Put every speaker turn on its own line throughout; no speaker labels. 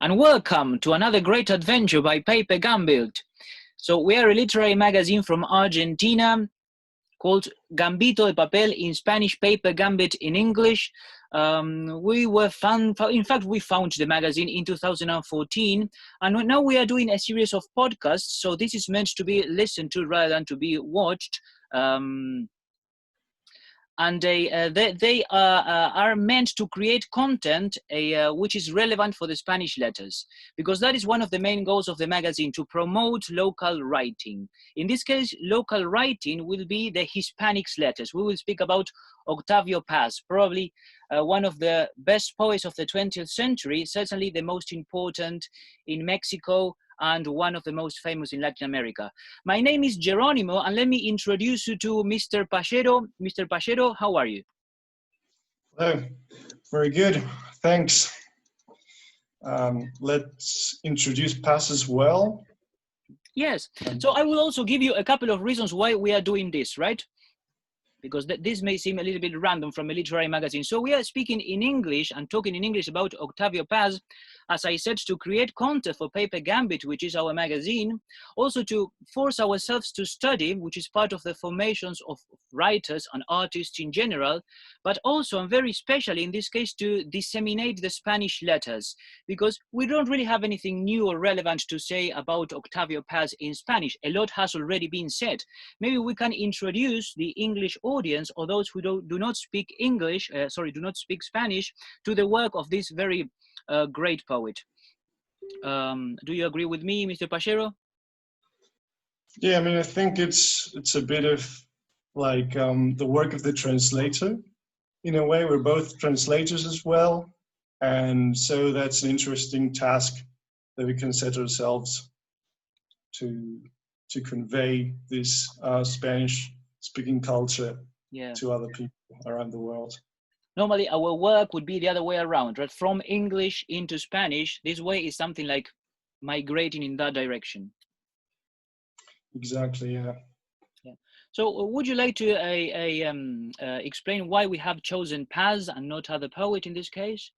and welcome to another great adventure by Paper Gambit. So we are a literary magazine from Argentina called Gambito de Papel in Spanish, Paper Gambit in English. We found the magazine in 2014, and now we are doing a series of podcasts. So this is meant to be listened to rather than to be watched. And they are meant to create content which is relevant for the Spanish letters, because that is one of the main goals of the magazine, to promote local writing. In this case, local writing will be the Hispanic letters. We will speak about Octavio Paz, probably one of the best poets of the 20th century, certainly the most important in Mexico, and one of the most famous in Latin America. My name is Geronimo, and let me introduce you to Mr. Pachero. Mr. Pachero, how are you?
Hello, very good, thanks. Let's introduce Paz as well.
Yes, so I will also give you a couple of reasons why we are doing this, right? Because this may seem a little bit random from a literary magazine. So we are speaking in English and talking in English about Octavio Paz, as I said, to create content for Paper Gambit, which is our magazine, also to force ourselves to study, which is part of the formations of writers and artists in general, but also, and very specially in this case, to disseminate the Spanish letters, because we don't really have anything new or relevant to say about Octavio Paz in Spanish. A lot has already been said. Maybe we can introduce the English audience, or those who do not speak English, do not speak Spanish, to the work of this very great poet. Do you agree with me, Mr. Pachero?
Yeah, I mean, I think it's a bit of like the work of the translator. In a way, we're both translators as well, and so that's an interesting task that we can set ourselves to convey this Spanish-speaking culture to other people around the world.
Normally, our work would be the other way around, right? From English into Spanish. This way is something like migrating in that direction.
Exactly, yeah.
So would you like to explain why we have chosen Paz and not other poet in this case?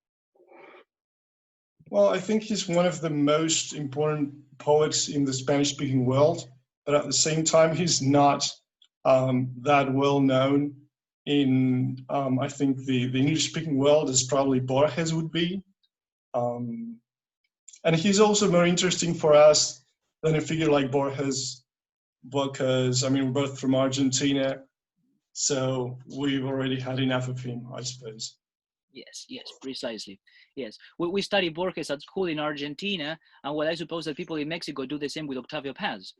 Well, I think he's one of the most important poets in the Spanish-speaking world, but at the same time, he's not that well known in, I think, the English-speaking world as probably Borges would be. And he's also more interesting for us than a figure like Borges, because, I mean, we're both from Argentina, so we've already had enough of him, I suppose.
Yes, precisely. Yes, we study Borges at school in Argentina, and well, I suppose that people in Mexico do the same with Octavio Paz.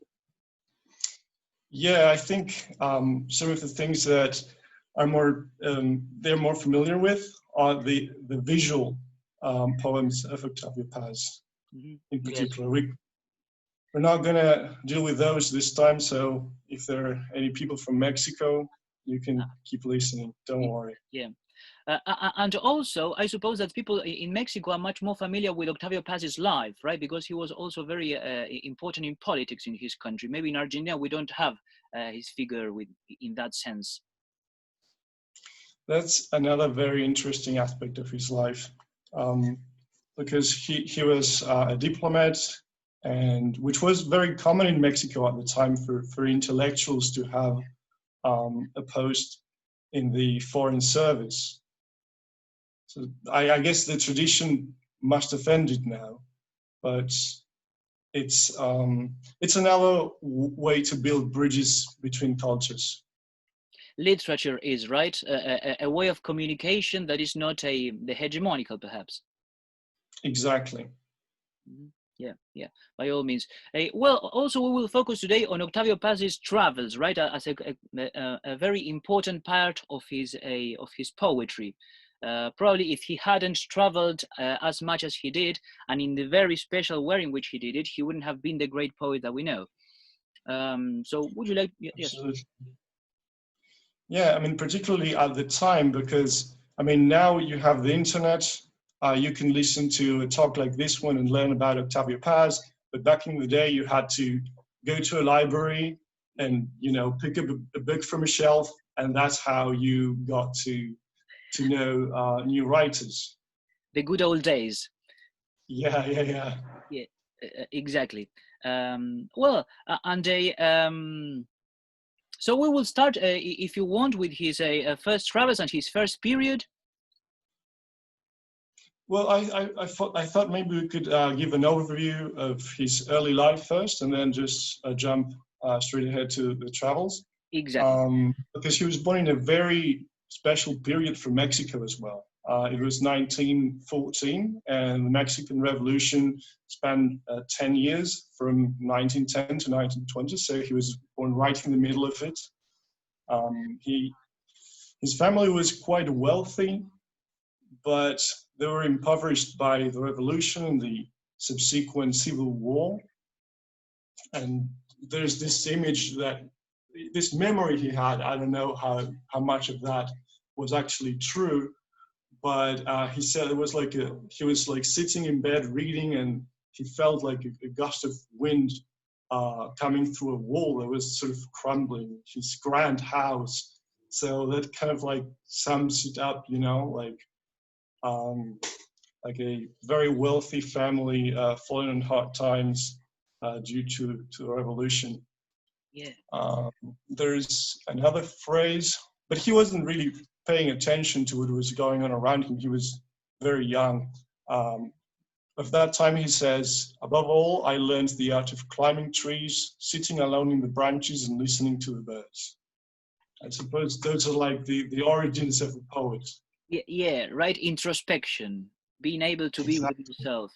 Yeah, I think some of the things that are more they're more familiar with are the visual poems of Octavio Paz, in particular. Yes. We're not going to deal with those this time, so if there are any people from Mexico, you can keep listening, don't worry.
Yeah. And also, I suppose that people in Mexico are much more familiar with Octavio Paz's life, right? Because he was also very important in politics in his country. Maybe in Argentina, we don't have his figure in that sense.
That's another very interesting aspect of his life, because he was a diplomat, and which was very common in Mexico at the time for intellectuals to have a post in the foreign service. So I guess the tradition must have ended now, but it's another way to build bridges between cultures.
Literature is, right, a way of communication that is not the hegemonical, perhaps.
Exactly.
Yeah, by all means. Well, also we will focus today on Octavio Paz's travels, right, as a very important part of his poetry. Probably if he hadn't traveled as much as he did, and in the very special way in which he did it, he wouldn't have been the great poet that we know. So would you like? Yes.
Absolutely. Yeah, I mean, particularly at the time, because, I mean, now you have the internet, you can listen to a talk like this one and learn about Octavio Paz, but back in the day, you had to go to a library and, you know, pick up a book from a shelf, and that's how you got to know new writers.
The good old days.
Yeah.
Yeah, exactly. Well, and so we will start, if you want, with his first travels and his first period.
Well, I thought maybe we could give an overview of his early life first, and then just jump straight ahead to the travels.
Exactly.
Because he was born in a very special period for Mexico as well. It was 1914, and the Mexican Revolution spanned 10 years from 1910 to 1920. So he was born right in the middle of it. His family was quite wealthy, but they were impoverished by the revolution and the subsequent civil war. And there's this image that, this memory he had, I don't know how much of that was actually true, but he said it was like he was like sitting in bed reading, and he felt like a gust of wind coming through a wall that was sort of crumbling his grand house. So that kind of like sums it up, you know, like a very wealthy family falling on hard times due to the revolution.
Yeah.
There's another phrase, but he wasn't really paying attention to what was going on around him. He was very young. Of that time, he says, "Above all, I learned the art of climbing trees, sitting alone in the branches and listening to the birds." I suppose those are like the origins of a poet.
Yeah, right. Introspection, being able to be with
Exactly.
yourself.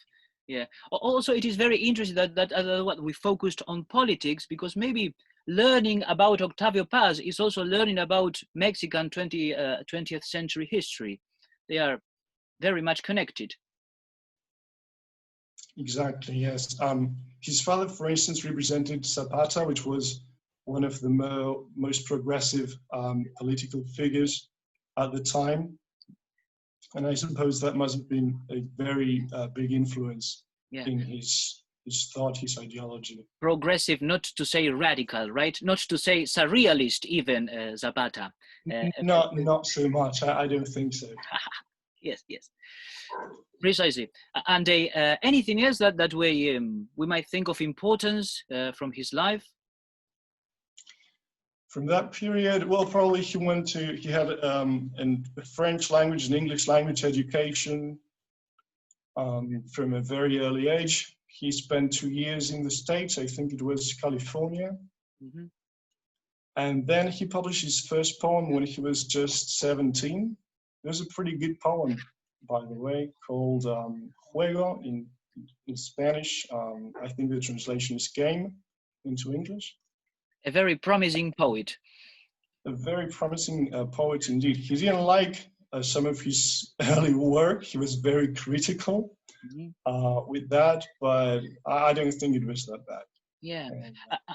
Yeah. Also, it is very interesting that what we focused on politics, because maybe learning about Octavio Paz is also learning about Mexican 20th century history. They are very much connected.
Exactly, yes. His father, for instance, represented Zapata, which was one of the most progressive political figures at the time. And I suppose that must have been a very big influence
Yeah.
in his thought, his ideology.
Progressive, not to say radical, right? Not to say surrealist, even Zapata.
Not so much. I don't think so.
Yes, precisely. And anything else that we might think of importance from his life?
From that period, well, probably he had a French language and English language education from a very early age. He spent 2 years in the States, I think it was California.
Mm-hmm.
And then he published his first poem when he was just 17. It was a pretty good poem, by the way, called Juego in Spanish. I think the translation is game into English.
A very promising poet.
A very promising poet indeed. He didn't like some of his early work. He was very critical with that, but I don't think it was that bad.
Yeah,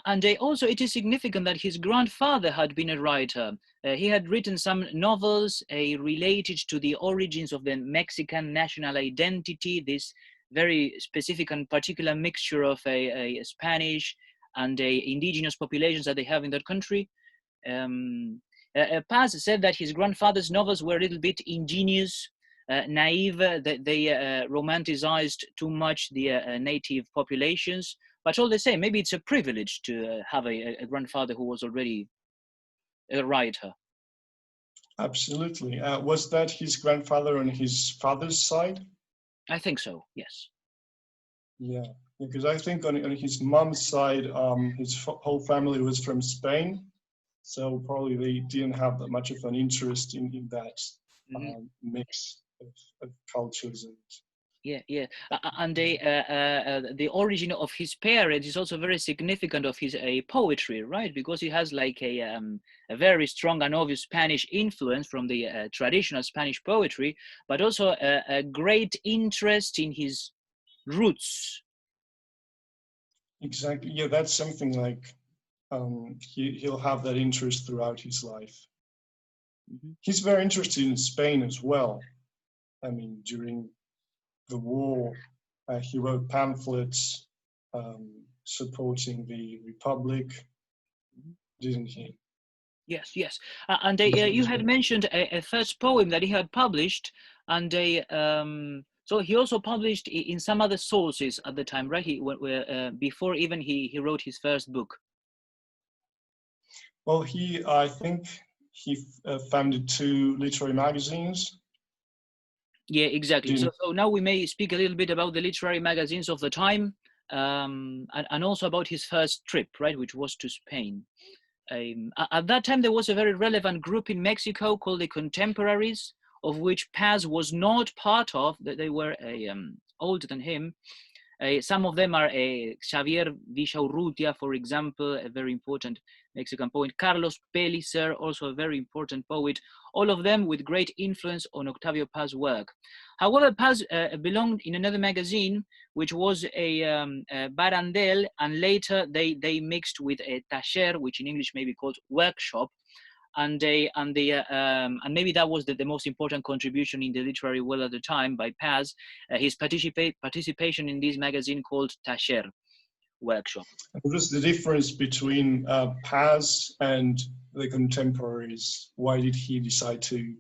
and also it is significant that his grandfather had been a writer. He had written some novels related to the origins of the Mexican national identity, this very specific and particular mixture of a Spanish and indigenous populations that they have in that country. Paz said that his grandfather's novels were a little bit ingenious, naive, that they romanticized too much the native populations. But all the same, maybe it's a privilege to have a grandfather who was already a writer.
Absolutely. Was that his grandfather on his father's side?
I think so, yes.
Yeah, because I think on his mom's side, his whole family was from Spain. So probably they didn't have that much of an interest in that mix of cultures. And
Yeah. And the origin of his parents is also very significant of his poetry, right? Because he has like a very strong and obvious Spanish influence from the traditional Spanish poetry, but also a great interest in his roots.
exactly, yeah, that's something like he'll have that interest throughout his life. He's very interested in Spain as well. I mean, during the war, he wrote pamphlets supporting the Republic, didn't he?
Yes. And you had mentioned a first poem that he had published, and So he also published in some other sources at the time, right? Before even he wrote his first book.
Well, I think he founded 2 literary magazines.
Yeah, exactly. So now we may speak a little bit about the literary magazines of the time, and also about his first trip, right, which was to Spain. At that time, there was a very relevant group in Mexico called the Contemporaries, of which Paz was not part of. They were older than him. Some of them are Xavier Villaurrutia, for example, a very important Mexican poet, Carlos Pellicer, also a very important poet, all of them with great influence on Octavio Paz's work. However, Paz belonged in another magazine, which was a Barandel, and later they mixed with a taller, which in English may be called workshop, and maybe that was the most important contribution in the literary world at the time by Paz, his participation in this magazine called Taller, workshop.
What is the difference between Paz and the Contemporaries? Why did he decide to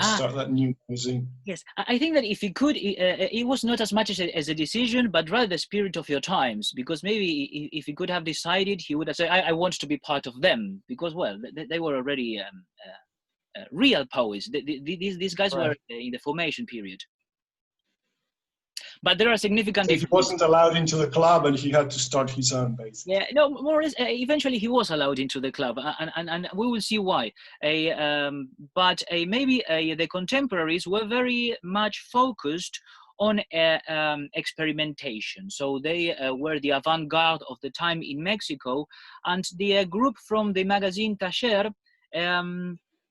start that new magazine?
Yes, I think that if he could, it was not as much as a decision, but rather the spirit of your times. Because maybe if he could have decided, he would have said, I want to be part of them. Because, well, they were already real poets. These guys were in the formation period. But there are significant differences.
He wasn't allowed into the club and he had to start his own, basically.
Yeah, no, more or less, eventually he was allowed into the club, and we will see why. But maybe the Contemporaries were very much focused on experimentation. So they were the avant-garde of the time in Mexico, and the group from the magazine Taller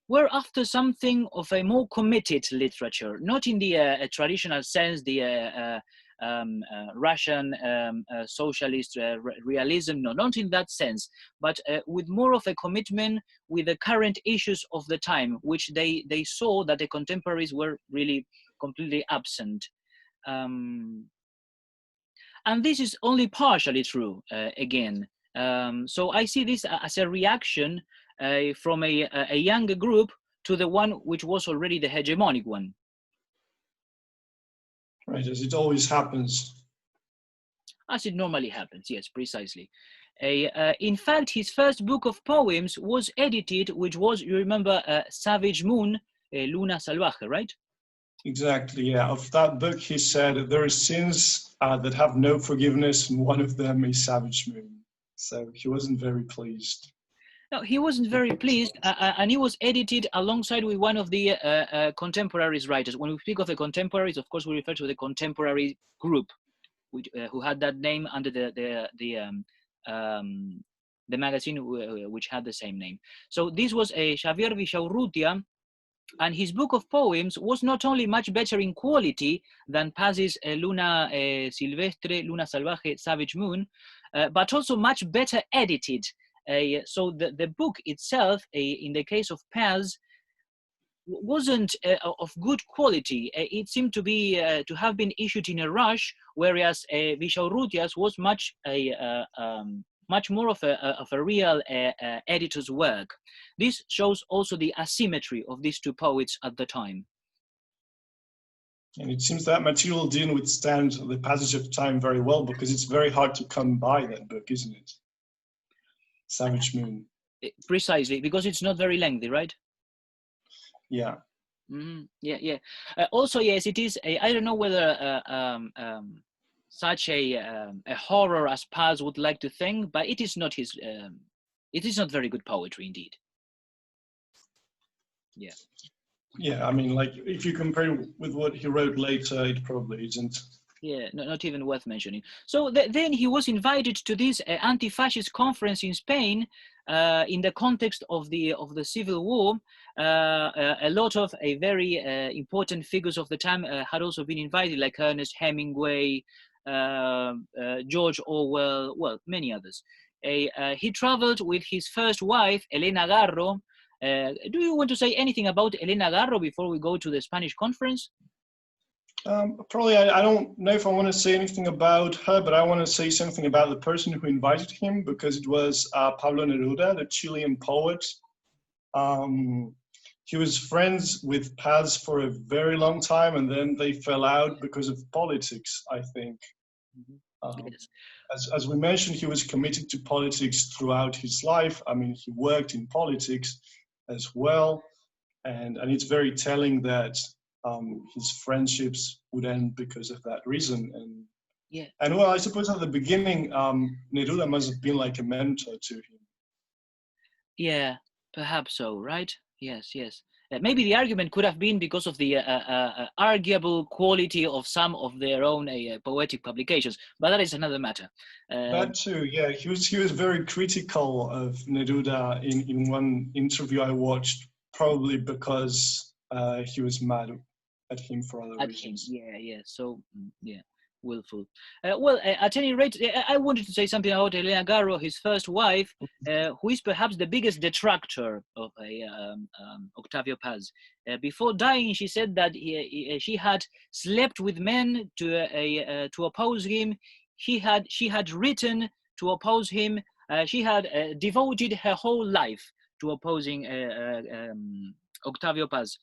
were after something of a more committed literature, not in the traditional sense, the Russian socialist realism, no, not in that sense, but with more of a commitment with the current issues of the time, which they saw that the Contemporaries were really completely absent. And this is only partially true, again. So I see this as a reaction from a younger group to the one which was already the hegemonic one.
Right, as it always happens.
As it normally happens, yes, precisely. In fact, his first book of poems was edited, which was, you remember, Savage Moon, Luna Salvaje, right?
Exactly, yeah. Of that book, he said, there are sins that have no forgiveness, and one of them is Savage Moon. So he wasn't very pleased.
No, he wasn't very pleased, and he was edited alongside with one of the contemporaries writers. When we speak of the contemporaries, of course, we refer to the contemporary group, which, who had that name under the magazine which had the same name. So this was a Xavier Villaurrutia, and his book of poems was not only much better in quality than Paz's Luna Silvestre, Luna Salvaje, Savage Moon, but also much better edited. So the book itself, in the case of Paz, wasn't of good quality. It seemed to be to have been issued in a rush, whereas Villaurrutia's was much more of a real editor's work. This shows also the asymmetry of these two poets at the time.
And it seems that material didn't withstand the passage of time very well, because it's very hard to come by that book, isn't it? Savage Moon.
Precisely, because it's not very lengthy, right?
Yeah.
Yeah. Also, yes, it is. I don't know whether such a horror as Paz would like to think, but it is not his. It is not very good poetry, indeed. Yeah.
Yeah, I mean, like, if you compare with what he wrote later, it probably isn't.
Yeah, not even worth mentioning. So then he was invited to this anti-fascist conference in Spain in the context of the Civil War. A lot of very important figures of the time had also been invited, like Ernest Hemingway, George Orwell, well, many others. He traveled with his first wife, Elena Garro. Do you want to say anything about Elena Garro before we go to the Spanish conference?
Probably, I don't know if I want to say anything about her, but I want to say something about the person who invited him, because it was Pablo Neruda, the Chilean poet. he was friends with Paz for a very long time, and then they fell out because of politics, I think.
Yes.
As we mentioned, he was committed to politics throughout his life. I mean, he worked in politics as well, and it's very telling that his friendships would end because of that reason.
Yeah.
And well, I suppose at the beginning, Neruda must have been like a mentor to him.
Yeah, perhaps so, right? Yes, yes. Maybe the argument could have been because of the arguable quality of some of their own poetic publications, but that is another matter.
That too, yeah. He was very critical of Neruda in one interview I watched, probably because he was mad at him for other
At him,
reasons.
yeah, yeah. So, yeah, willful. Well, at any rate, I wanted to say something about Elena Garro, his first wife, who is perhaps the biggest detractor of Octavio Paz. Before dying, she said that she had slept with men to oppose him. She had written to oppose him. She had devoted her whole life to opposing Octavio Paz.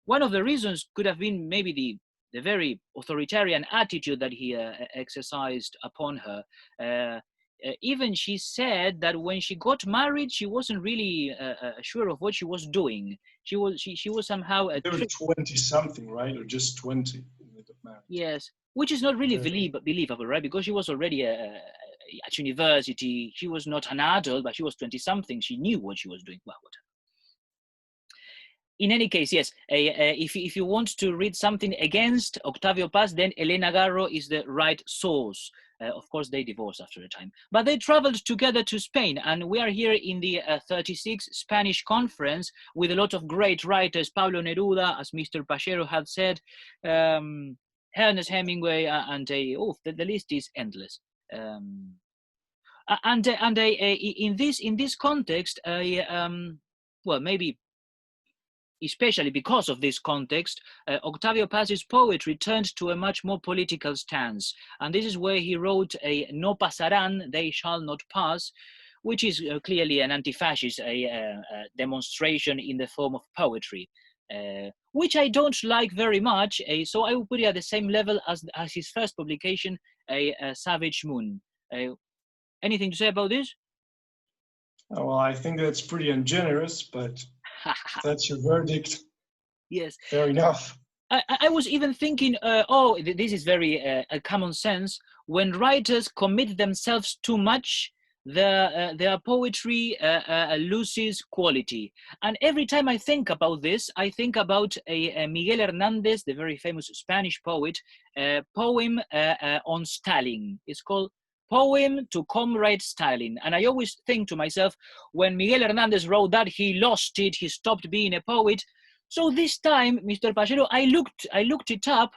One of the reasons could have been maybe the very authoritarian attitude that he exercised upon her. Even she said that when she got married, she wasn't really sure of what she was doing. She was somehow
They were 20 something, right? Or just 20 when they got married.
yes, which is not really believable, right? Because she was already at university. She was not an adult, but she was 20 something. She knew what she was doing. Well, whatever. In any case, yes, if you want to read something against Octavio Paz, then Elena Garro is the right source. Of course, they divorced after a time. But they traveled together to Spain, and we are here in the 36th Spanish Conference with a lot of great writers, Pablo Neruda, as Mr. Pachero had said, Ernest Hemingway, and the list is endless. In this context, well, maybe especially because of this context, Octavio Paz's poetry turned to a much more political stance. And this is where he wrote a No pasarán, they shall not pass, which is clearly an anti-fascist demonstration in the form of poetry, which I don't like very much. So I would put it at the same level as his first publication, Savage Moon. Anything to say about this?
Oh, well, I think that's pretty ungenerous, but that's your verdict.
Yes.
Fair enough.
I was even thinking, this is very a common sense. When writers commit themselves too much, their poetry loses quality. And every time I think about this, I think about a Miguel Hernández, the very famous Spanish poet, poem on Stalin. It's called Poem to Comrade Stalin. And I always think to myself, when Miguel Hernández wrote that, he lost it, he stopped being a poet. So this time, Mr. Pachero, I looked it up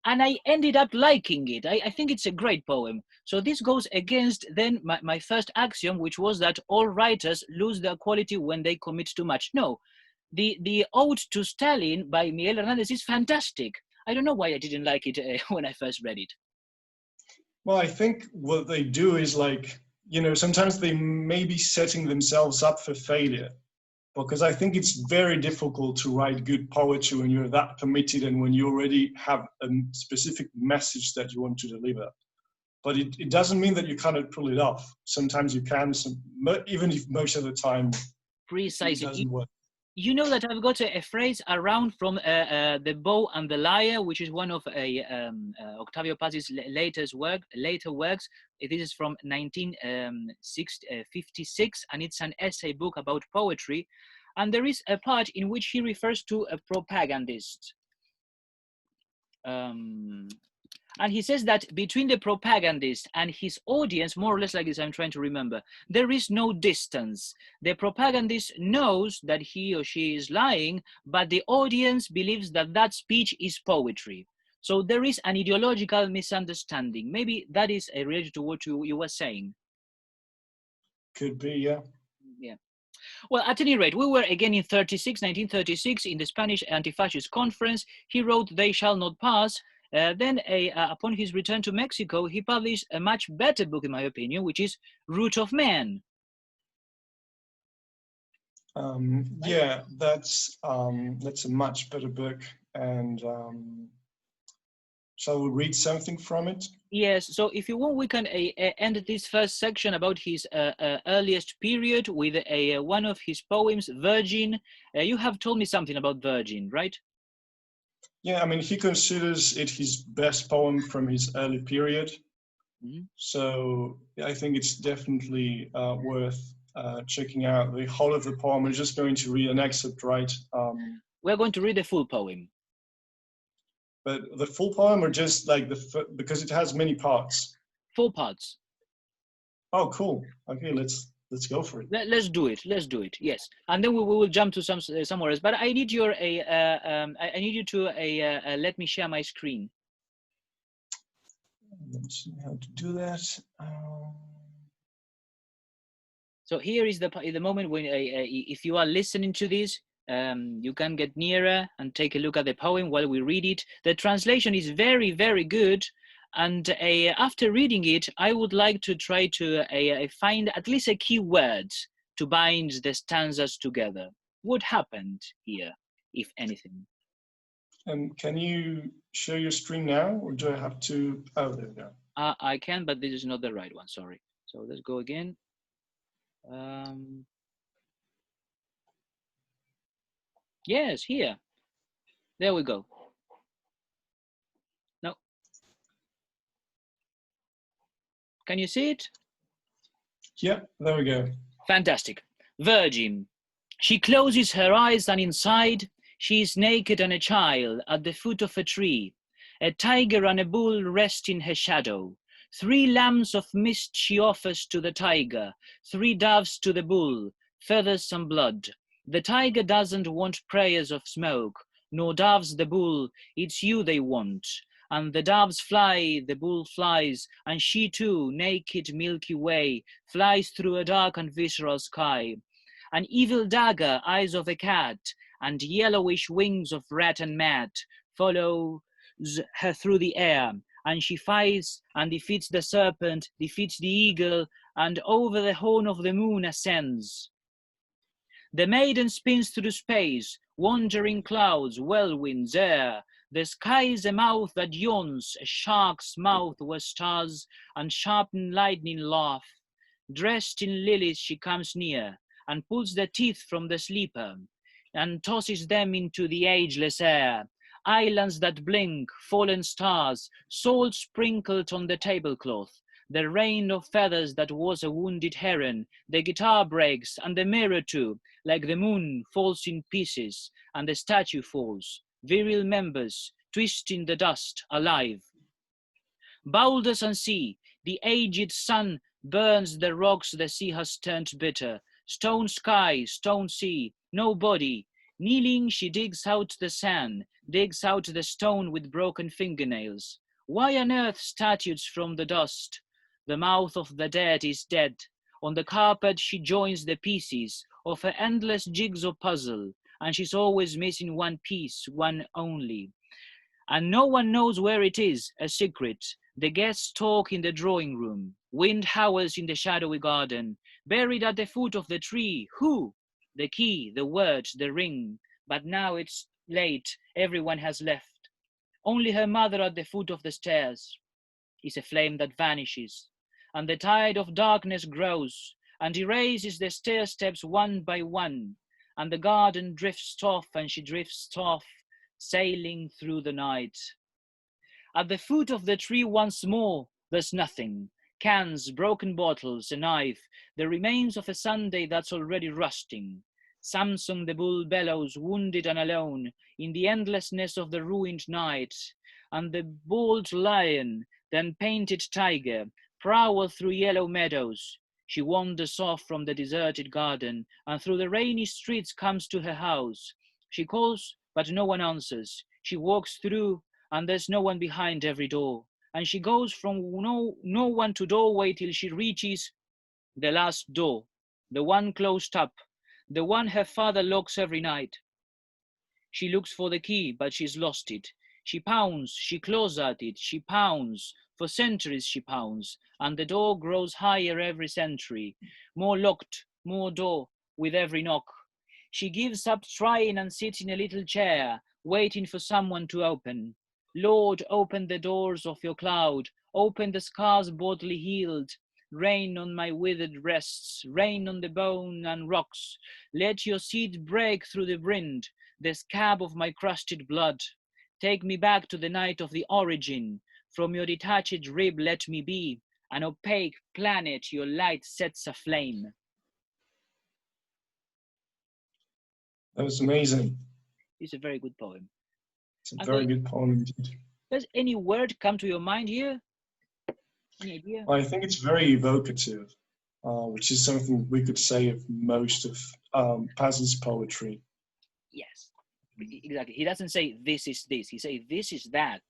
and I ended up liking it. I think it's a great poem. So this goes against then my first axiom, which was that all writers lose their quality when they commit too much. No, the Ode to Stalin by Miguel Hernández is fantastic. I don't know why I didn't like it when I first read it.
Well, I think what they do is sometimes they may be setting themselves up for failure, because I think it's very difficult to write good poetry when you're that committed and when you already have a specific message that you want to deliver. But it doesn't mean that you cannot pull it off. Sometimes you can, even if most of the time
Precisely.
it doesn't work.
You know that I've got a phrase around from The Bow and the Lyre, which is one of Octavio Paz's later works. This is from 1956, and it's an essay book about poetry. And there is a part in which he refers to a propagandist. And he says that between the propagandist and his audience, more or less like this, I'm trying to remember, there is no distance. The propagandist knows that he or she is lying, but the audience believes that that speech is poetry. So there is an ideological misunderstanding. Maybe that is related to what you were saying.
Could be, yeah.
Yeah. Well, at any rate, we were again in 1936, in the Spanish Anti-Fascist Conference. He wrote They Shall Not Pass. Then upon his return to Mexico, he published a much better book, in my opinion, which is Root of Man.
Yeah, that's a much better book. And shall we read something from it?
Yes, so if you want, we can end this first section about his earliest period with one of his poems, Virgin. You have told me something about Virgin, right?
Yeah, I mean, he considers it his best poem from his early period.
Mm-hmm.
So I think it's definitely worth checking out the whole of the poem. I'm just going to read an excerpt, right?
We're going to read the full poem.
But the full poem, or just like because it has many parts?
4 parts.
Oh, cool. Okay, let's go for it.
Let's do it. Let's do it. Yes, and then we will jump to somewhere else. But I need your I need you to let me share my screen.
Let me see how to do that.
So here is the moment when if you are listening to this, you can get nearer and take a look at the poem while we read it. The translation is very, very good. And after reading it, I would like to try to find at least a key word to bind the stanzas together. What happened here, if anything?
Can you share your screen now, or do I have to? Oh, there we go.
I can, but this is not the right one. Sorry. So let's go again. Yes, here. There we go. No. Can you see it?
Yeah, there we go.
Fantastic. Virgin. She closes her eyes and inside she is naked and a child at the foot of a tree. A tiger and a bull rest in her shadow. 3 lambs of mist she offers to the tiger, 3 doves to the bull, feathers and blood. The tiger doesn't want prayers of smoke, nor doves the bull, it's you they want. And the doves fly, the bull flies, and she too, naked Milky Way, flies through a dark and visceral sky. An evil dagger, eyes of a cat, and yellowish wings of rat and mat, follows her through the air, and she fights and defeats the serpent, defeats the eagle, and over the horn of the moon ascends. The maiden spins through space, wandering clouds, whirlwinds, air. The sky is a mouth that yawns, a shark's mouth where stars and sharpened lightning laugh. Dressed in lilies she comes near, and pulls the teeth from the sleeper, and tosses them into the ageless air. Islands that blink, fallen stars, salt sprinkled on the tablecloth, the rain of feathers that was a wounded heron, the guitar breaks, and the mirror too, like the moon, falls in pieces, and the statue falls, virile members, twist in the dust, alive. Boulders and sea, the aged sun burns the rocks the sea has turned bitter. Stone sky, stone sea, no body. Kneeling, she digs out the sand, digs out the stone with broken fingernails. Why unearth statues from the dust? The mouth of the dead is dead. On the carpet she joins the pieces of her endless jigsaw puzzle, and she's always missing one piece, one only. And no one knows where it is, a secret. The guests talk in the drawing room. Wind howls in the shadowy garden. Buried at the foot of the tree, who? The key, the words, the ring. But now it's late, everyone has left. Only her mother at the foot of the stairs is a flame that vanishes. And the tide of darkness grows and erases the stair steps one by one. And the garden drifts off and she drifts off, sailing through the night. At the foot of the tree once more, there's nothing. Cans, broken bottles, a knife, the remains of a Sunday that's already rusting. Samson the bull bellows, wounded and alone, in the endlessness of the ruined night. And the bald lion, then painted tiger, prowl through yellow meadows. She wanders off from the deserted garden, and through the rainy streets comes to her house. She calls, but no one answers. She walks through, and there's no one behind every door. And she goes from no one to doorway till she reaches the last door, the one closed up, the one her father locks every night. She looks for the key, but she's lost it. She pounds, she claws at it, she pounds. For centuries she pounds, and the door grows higher every century. More locked, more door with every knock. She gives up trying and sits in a little chair, waiting for someone to open. Lord, open the doors of your cloud, open the scars boldly healed. Rain on my withered breasts, rain on the bone and rocks. Let your seed break through the rind, the scab of my crusted blood. Take me back to the night of the origin. From your detached rib let me be, an opaque planet your light sets aflame.
That was amazing.
It's a very good poem.
It's a very good poem indeed.
Does any word come to your mind here? Any idea?
I think it's very evocative, which is something we could say of most of Paz's poetry.
Yes, exactly. He doesn't say this is this. He says this is that.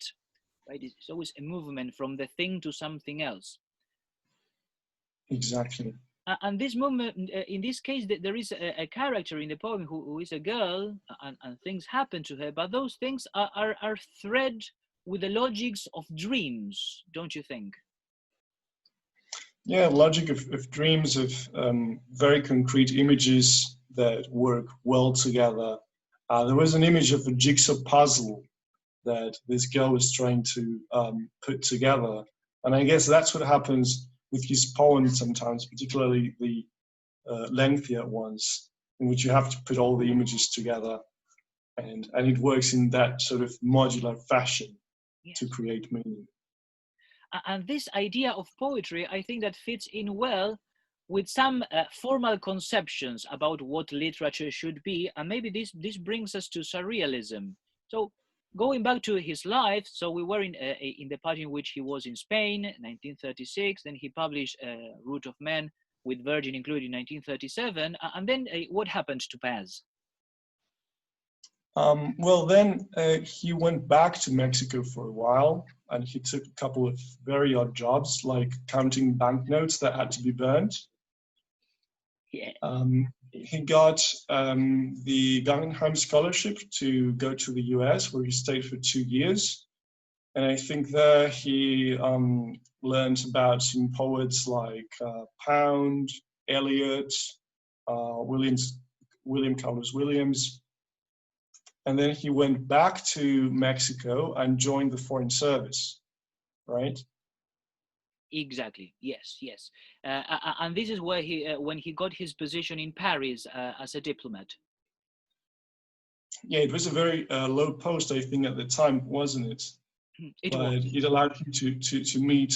Right? It's always a movement from the thing to something else.
Exactly.
And this moment, in this case, there is a character in the poem who is a girl, and things happen to her, but those things are thread with the logics of dreams, don't you think?
Yeah, logic of dreams, of very concrete images that work well together. There was an image of a jigsaw puzzle that this girl was trying to put together. And I guess that's what happens with his poems sometimes, particularly the lengthier ones, in which you have to put all the images together. And it works in that sort of modular fashion to create meaning.
And this idea of poetry, I think that fits in well with some formal conceptions about what literature should be. And maybe this brings us to surrealism. So going back to his life, so we were in the part in which he was in Spain, 1936, then he published Root of Men with Virgin included in 1937. And then what happened to Paz?
Well, then he went back to Mexico for a while, and he took a couple of very odd jobs, like counting banknotes that had to be burned.
Yeah.
He got the Guggenheim Scholarship to go to the US, where he stayed for 2 years. And I think there he learned about some poets like Pound, Eliot, William Carlos Williams. And then he went back to Mexico and joined the Foreign Service, right?
Exactly. Yes. Yes. And this is where he, when he got his position in Paris as a diplomat.
Yeah, it was a very low post, I think, at the time, wasn't it? It allowed him to meet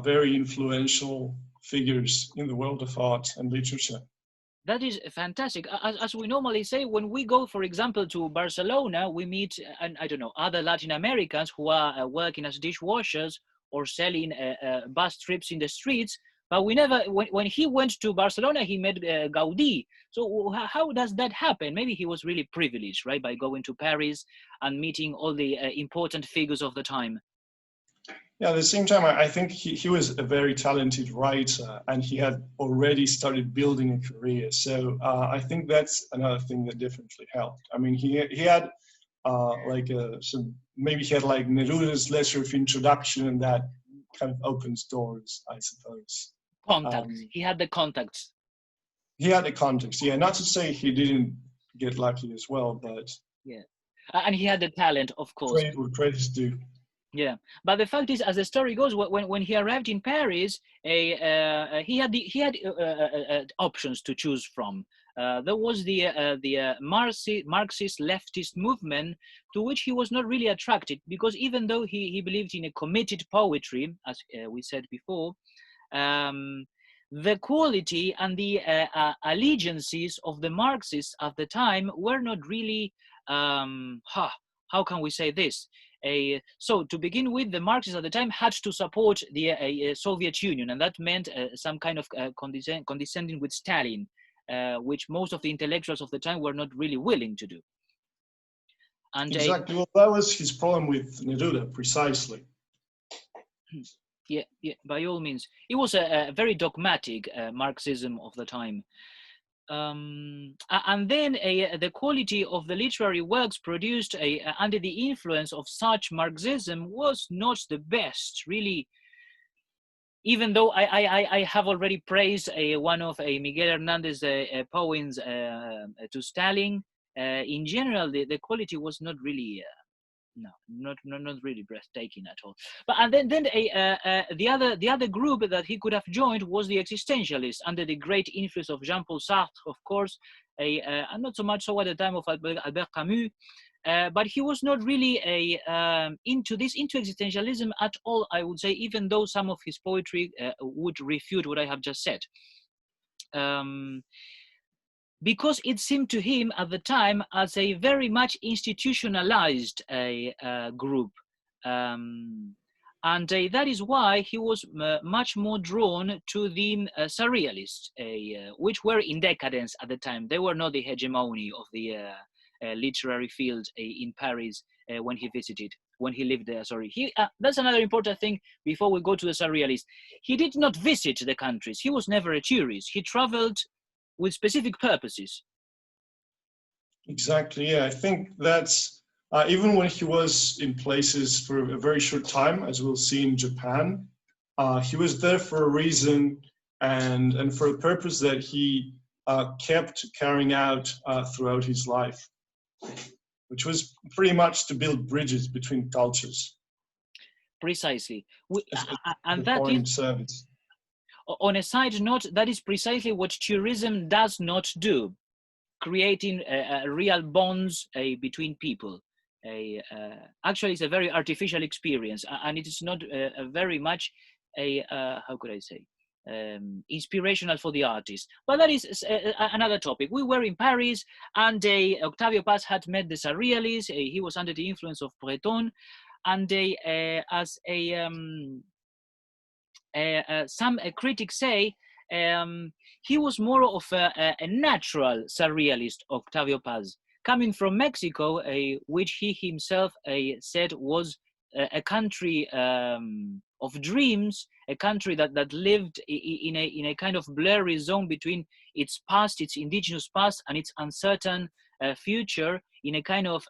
very influential figures in the world of art and literature.
That is fantastic. As we normally say, when we go, for example, to Barcelona, we meet, I don't know, other Latin Americans who are working as dishwashers or selling bus trips in the streets. But we never, when he went to Barcelona, he met Gaudí. So how does that happen? Maybe he was really privileged, right, by going to Paris and meeting all the important figures of the time.
Yeah, at the same time, I think he was a very talented writer, and he had already started building a career. So I think that's another thing that definitely helped. I mean, he had maybe he had like Neruda's letter of introduction, and that kind of opens doors, I suppose.
Contacts. He had the contacts.
He had the contacts, yeah. Not to say he didn't get lucky as well, but
yeah, and he had the talent, of course.
Credit where credit's due.
Yeah, but the fact is, as the story goes, when he arrived in Paris, he had options to choose from. There was the Marxist leftist movement, to which he was not really attracted, because even though he believed in a committed poetry, as we said before, the quality and the allegiances of the Marxists at the time were not really, how can we say this? So to begin with, the Marxists at the time had to support the Soviet Union, and that meant some kind of condescending with Stalin, which most of the intellectuals of the time were not really willing to do. And
exactly. Well, that was his problem with Neruda, precisely.
Yeah, by all means. It was a very dogmatic Marxism of the time. And then the quality of the literary works produced under the influence of such Marxism was not the best, really. even though I have already praised one of Miguel Hernandez's poems to Stalin, in general, the quality was not really, no, not really breathtaking at all. But and then the other group that he could have joined was the existentialists, under the great influence of Jean-Paul Sartre, of course, and not so much so at the time of Albert Camus. But he was not really into existentialism at all, I would say, even though some of his poetry would refute what I have just said. Because it seemed to him at the time as a very much institutionalized group. And that is why he was much more drawn to the surrealists, which were in decadence at the time. They were not the hegemony of the literary field in Paris when he lived there. Sorry, that's another important thing before we go to the surrealists. He did not visit the countries. He was never a tourist. He traveled with specific purposes.
Exactly, yeah. I think that's, even when he was in places for a very short time, as we'll see in Japan, he was there for a reason and for a purpose that he kept carrying out throughout his life, which was pretty much to build bridges between cultures.
Precisely. And that is,
service.
On a side note, that is precisely what tourism does not do, creating real bonds between people. Actually, it's a very artificial experience, and it is not very much how could I say, inspirational for the artist. But that is another topic. We were in Paris, and Octavio Paz had met the surrealists. He was under the influence of Breton, and as some critics say, he was more of a natural surrealist, Octavio Paz, coming from Mexico, which he himself said was a country of dreams, a country that lived in a kind of blurry zone between its past, its indigenous past, and its uncertain future, in a kind of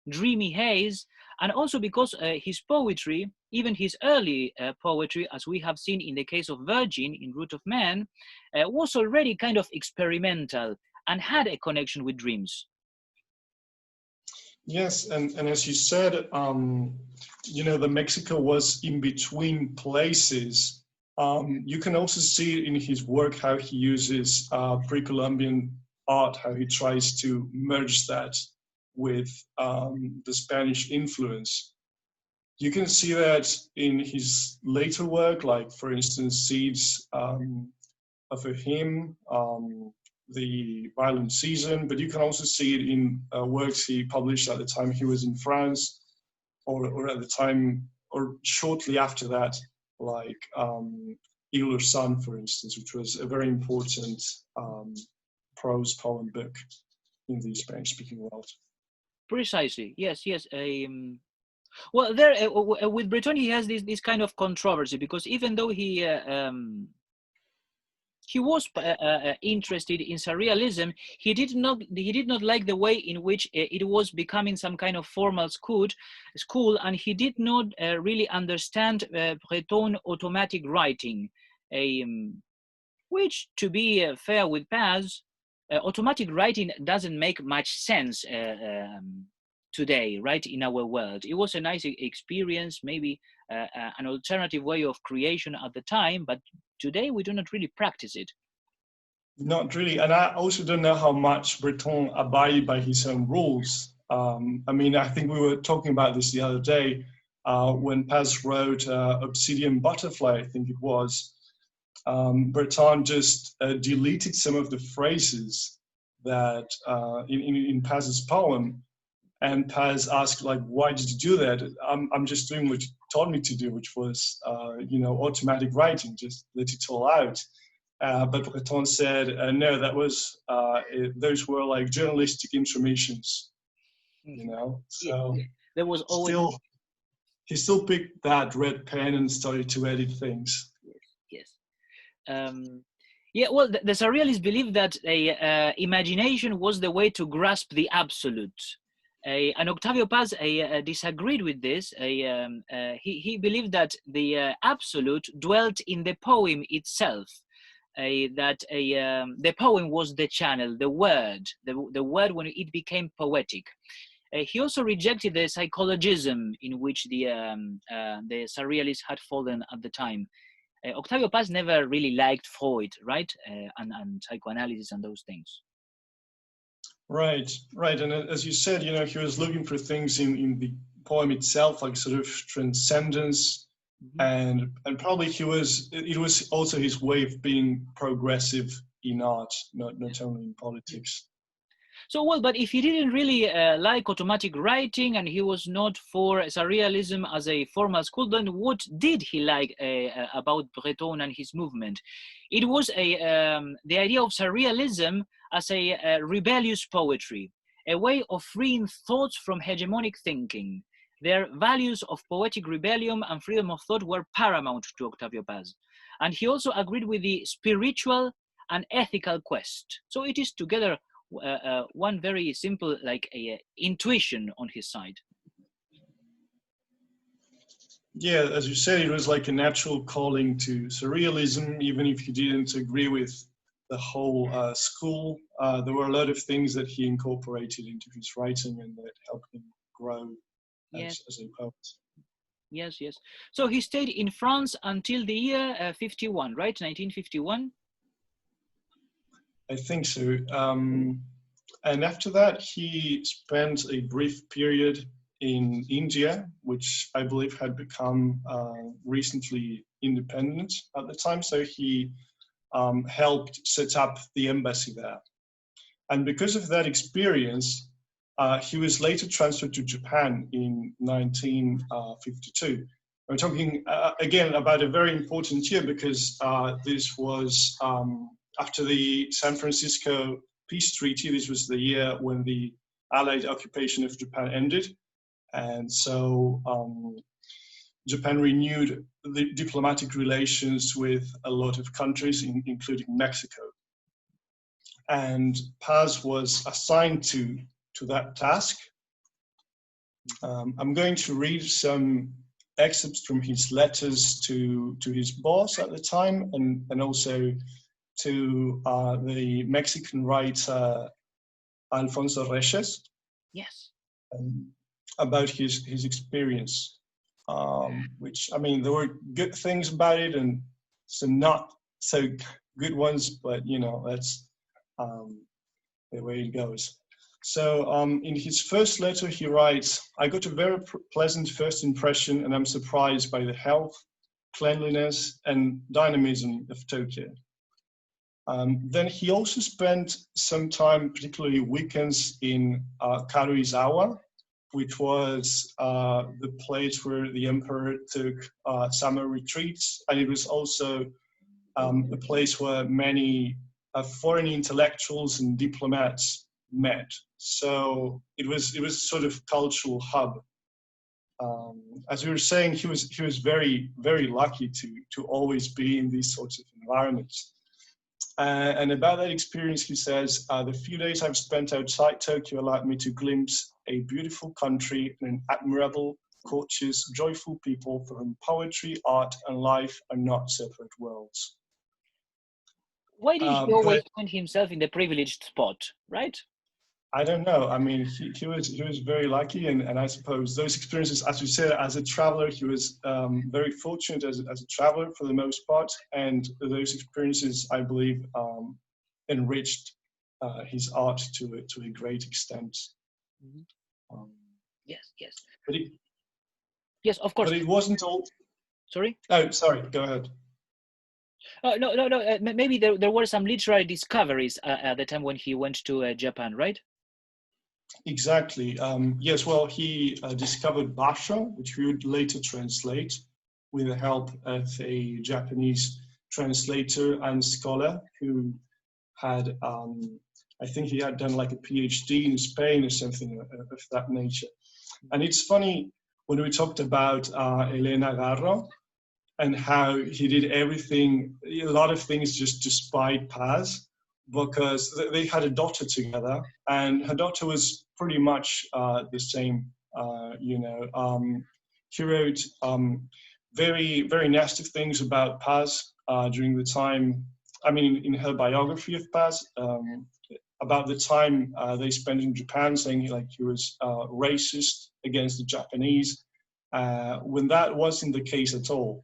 dreamy haze. And also because his poetry, even his early poetry, as we have seen in the case of Virgin in Root of Man, was already kind of experimental and had a connection with dreams.
Yes, and as you said, you know, the Mexico was in between places. You can also see in his work how he uses pre-Columbian art, how he tries to merge that with the Spanish influence. You can see that in his later work, like for instance, Seeds of a Hymn, The Violent Season, but you can also see it in works he published at the time he was in France, or at the time, or shortly after that, like Il Sun, for instance, which was a very important prose poem book in the Spanish-speaking world. Precisely,
yes. Well, there with Breton, he has this kind of controversy, because even though he was interested in surrealism, he did not like the way in which it was becoming some kind of formal school, and he did not really understand Breton automatic writing, which, to be fair with Paz, automatic writing doesn't make much sense today, right, in our world. It was a nice experience, maybe an alternative way of creation at the time, but today we do not really practice it.
Not really, and I also don't know how much Breton abided by his own rules. I mean, I think we were talking about this the other day when Paz wrote Obsidian Butterfly, I think it was. Breton just deleted some of the phrases that in Paz's poem, and Paz asked, like, why did you do that? I'm just doing what you taught me to do, which was, you know, automatic writing, just let it all out. But Breton said, no, that was, those were like journalistic intermissions, you know? So
there was always...
he still picked that red pen and started to edit things.
Yes. Yeah, well, the surrealists believed that imagination was the way to grasp the absolute. And Octavio Paz disagreed with this. He believed that the absolute dwelt in the poem itself, that the poem was the channel, the word when it became poetic. He also rejected the psychologism in which the surrealists had fallen at the time. Octavio Paz never really liked Freud, right? And psychoanalysis and those things.
Right, right. And as you said, you know, he was looking for things in the poem itself, like sort of transcendence. And probably it was also his way of being progressive in art, not only in politics.
So, well, but if he didn't really like automatic writing and he was not for surrealism as a formal school, then what did he like about Breton and his movement? It was the idea of surrealism as a rebellious poetry, a way of freeing thoughts from hegemonic thinking. Their values of poetic rebellion and freedom of thought were paramount to Octavio Paz. And he also agreed with the spiritual and ethical quest. So it is together one very simple, like intuition on his side.
Yeah, as you said, it was like a natural calling to surrealism, even if he didn't agree with the whole school. There were a lot of things that he incorporated into his writing and that helped him grow as a poet.
Yes, yes. So he stayed in France until the year 51, right? 1951?
I think so. And after that, he spent a brief period in India, which I believe had become recently independent at the time. So he helped set up the embassy there. And because of that experience, he was later transferred to Japan in 1952. We're talking again about a very important year because this was after the San Francisco Peace Treaty. This was the year when the Allied occupation of Japan ended. And so Japan renewed the diplomatic relations with a lot of countries, including Mexico. And Paz was assigned to that task. I'm going to read some excerpts from his letters to his boss at the time and also to the Mexican writer Alfonso Reyes.
Yes.
About his experience, which, I mean, there were good things about it and some not so good ones, but you know, that's the way it goes. So in his first letter, he writes, "I got a very pleasant first impression and I'm surprised by the health, cleanliness and dynamism of Tokyo." Then he also spent some time, particularly weekends, in Karuizawa, which was the place where the emperor took summer retreats. And it was also a place where many foreign intellectuals and diplomats met. So it was sort of cultural hub. As we were saying, he was very, very lucky to always be in these sorts of environments. And about that experience, he says, "The few days I've spent outside Tokyo allowed me to glimpse a beautiful country and an admirable, courteous, joyful people for whom poetry, art, and life are not separate worlds."
Why did he always find himself in the privileged spot, right?
I don't know. I mean, he was very lucky, and I suppose those experiences, as you said, as a traveler, he was very fortunate as a traveler for the most part, and those experiences, I believe, enriched his art to a great extent.
Mm-hmm. Yes.
But
yes, of course.
But it wasn't all.
Sorry.
Oh, sorry. Go ahead.
No. Maybe there were some literary discoveries at the time when he went to Japan, right?
Exactly. Yes, well, he discovered Basho, which we would later translate with the help of a Japanese translator and scholar who had, I think he had done like a PhD in Spain or something of that nature. And it's funny, when we talked about Elena Garro and how he did everything, a lot of things just to spite Paz, because they had a daughter together, and her daughter was pretty much the same. He wrote very, very nasty things about Paz during the time. I mean, in her biography of Paz, about the time they spent in Japan, saying like he was racist against the Japanese, when that wasn't the case at all.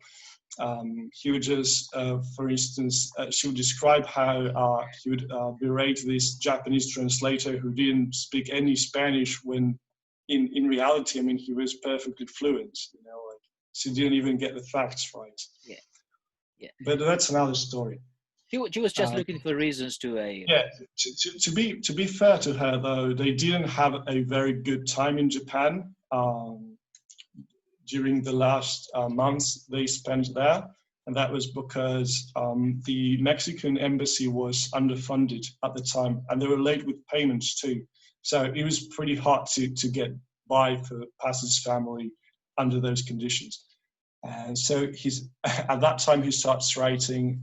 He would just, for instance, she would describe how he would berate this Japanese translator who didn't speak any Spanish when in reality, I mean, he was perfectly fluent, like she didn't even get the facts right.
Yeah, yeah.
But that's another story.
She was just looking for reasons to
Yeah, to be fair to her though, they didn't have a very good time in Japan. During the last months they spent there, and that was because the Mexican embassy was underfunded at the time, and they were late with payments too. So it was pretty hard to get by for Paz's family under those conditions. And so at that time he starts writing,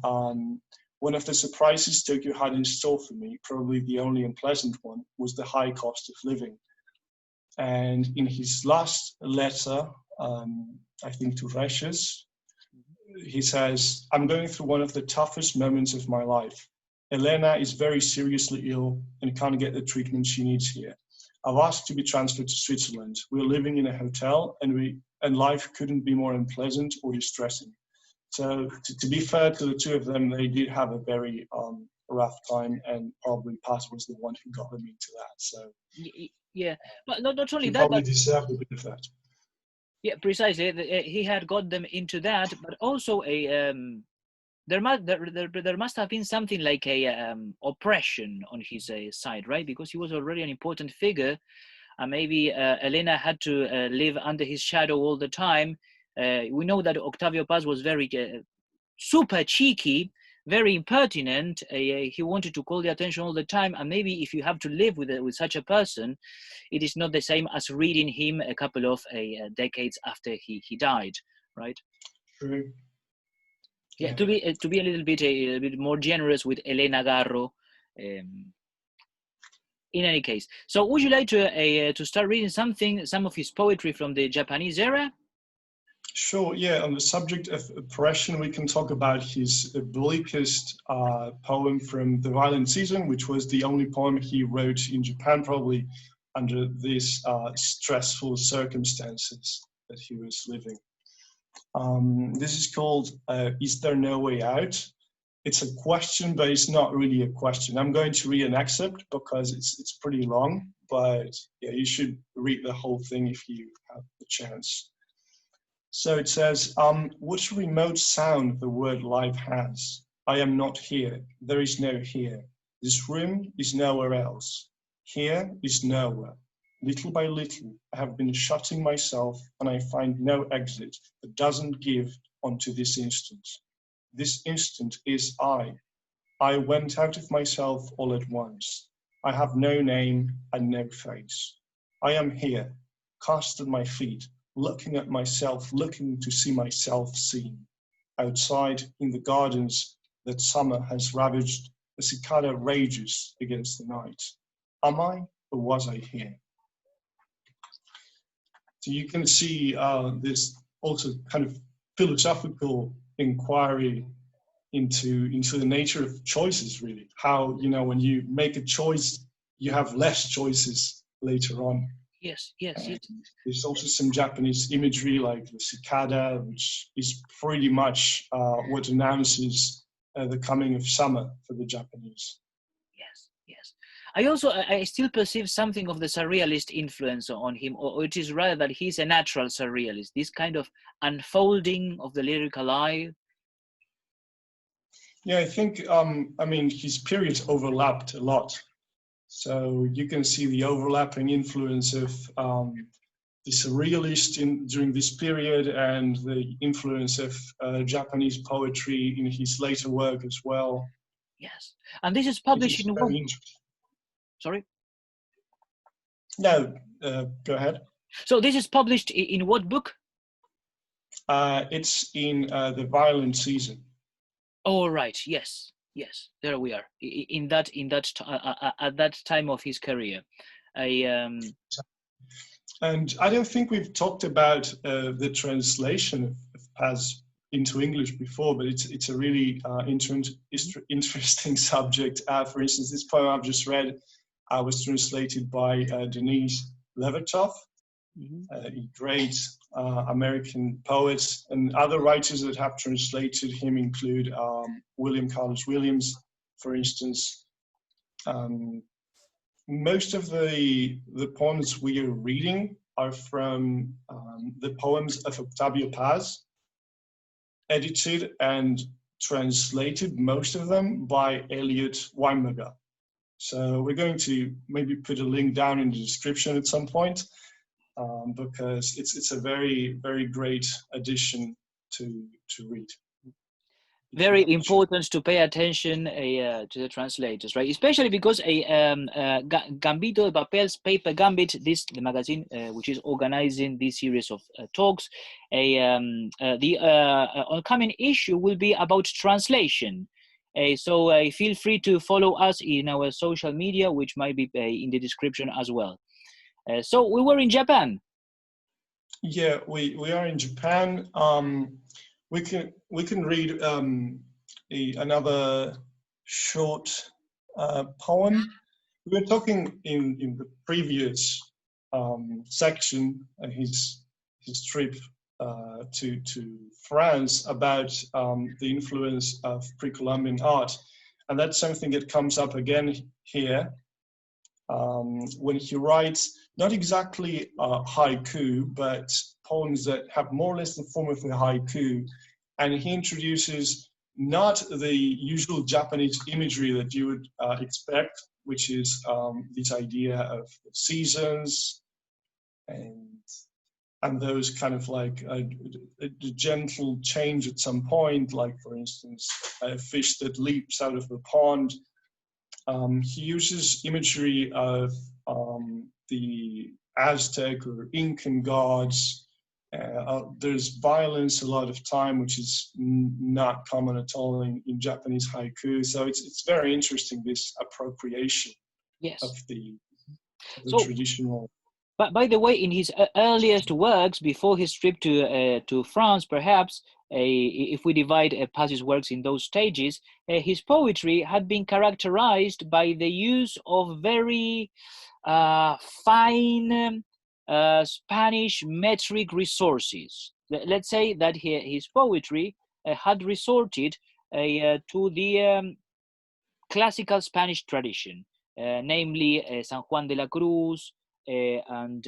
one of the surprises Tokyo had in store for me, probably the only unpleasant one, was the high cost of living. And in his last letter, I think to Reyes, he says, "I'm going through one of the toughest moments of my life. Elena is very seriously ill and can't get the treatment she needs here. I've asked to be transferred to Switzerland. We're living in a hotel, and life couldn't be more unpleasant or distressing." So to be fair to the two of them, they did have a very rough time, and probably Paz was the one who got them into that. So
yeah, but not only that,
probably
but
deserved a bit of that.
yeah, precisely. He had got them into that, but also there must have been something like a oppression on his side, right? Because he was already an important figure, and maybe Elena had to live under his shadow all the time. We know that Octavio Paz was very super cheeky, very impertinent. He wanted to call the attention all the time, and maybe if you have to live with such a person, it is not the same as reading him a couple of decades after he died, right?
True.
Yeah, to be a little bit more generous with Elena Garro. In any case, so would you like to start reading some of his poetry from the Japanese era?
Sure, yeah. On the subject of oppression, we can talk about his bleakest poem from The Violent Season, which was the only poem he wrote in Japan, probably under these stressful circumstances that he was living. This is called Is There No Way Out? It's a question, but it's not really a question. I'm going to read an excerpt because it's pretty long, but yeah, you should read the whole thing if you have the chance. So it says, what remote sound the word life has. I am not here. There is no here. This room is nowhere else. Here is nowhere. Little by little, I have been shutting myself, and I find no exit that doesn't give onto this instant. This instant is I. I went out of myself all at once. I have no name and no face. I am here, cast at my feet, looking at myself, looking to see myself seen. Outside in the gardens that summer has ravaged, the cicada rages against the night. Am I, or was I here? So you can see this also kind of philosophical inquiry into the nature of choices, really. How, when you make a choice, you have less choices later on.
Yes.
There's also some Japanese imagery like the cicada, which is pretty much what announces the coming of summer for the Japanese.
Yes. I still perceive something of the surrealist influence on him, or it is rather that he's a natural surrealist, this kind of unfolding of the lyrical eye.
Yeah, I think, his periods overlapped a lot. So you can see the overlapping influence of the surrealist during this period, and the influence of Japanese poetry in his later work as well.
Yes, and this is published in what? Sorry?
No, go ahead.
So this is published in what book?
It's in The Violent Season.
Oh, right, yes. Yes, there we are. At that time of his career.
And I don't think we've talked about the translation of Paz into English before, but it's a really interesting subject. For instance, this poem I've just read was translated by Denise Levertov, a great American poet, and other writers that have translated him include William Carlos Williams, for instance. Most of the poems we are reading are from the poems of Octavio Paz, edited and translated, most of them, by Elliot Weinberger. So we're going to maybe put a link down in the description at some point, because it's a very, very great addition to read.
Very important to pay attention to the translators, right? Especially because Gambito, Papel's paper Gambit, the magazine which is organizing this series of talks, the oncoming issue will be about translation. So feel free to follow us in our social media, which might be in the description as well. So we were in Japan.
Yeah, we are in Japan. We can read another short poem. We were talking in the previous section, his trip to France, about the influence of pre-Columbian art, and that's something that comes up again here when he writes not exactly haiku, but poems that have more or less the form of a haiku, and he introduces not the usual Japanese imagery that you would expect, which is this idea of seasons and those kind of like a gentle change at some point, like for instance, a fish that leaps out of the pond. He uses imagery of the Aztec or Incan gods. There's violence a lot of time, which is not common at all in Japanese haiku. So it's very interesting, this appropriation of the traditional.
But by the way, in his earliest works, before his trip to France, perhaps, if we divide Paz's works in those stages, his poetry had been characterized by the use of very fine Spanish metric resources. Let's say that his poetry had resorted to the classical Spanish tradition, namely San Juan de la Cruz, and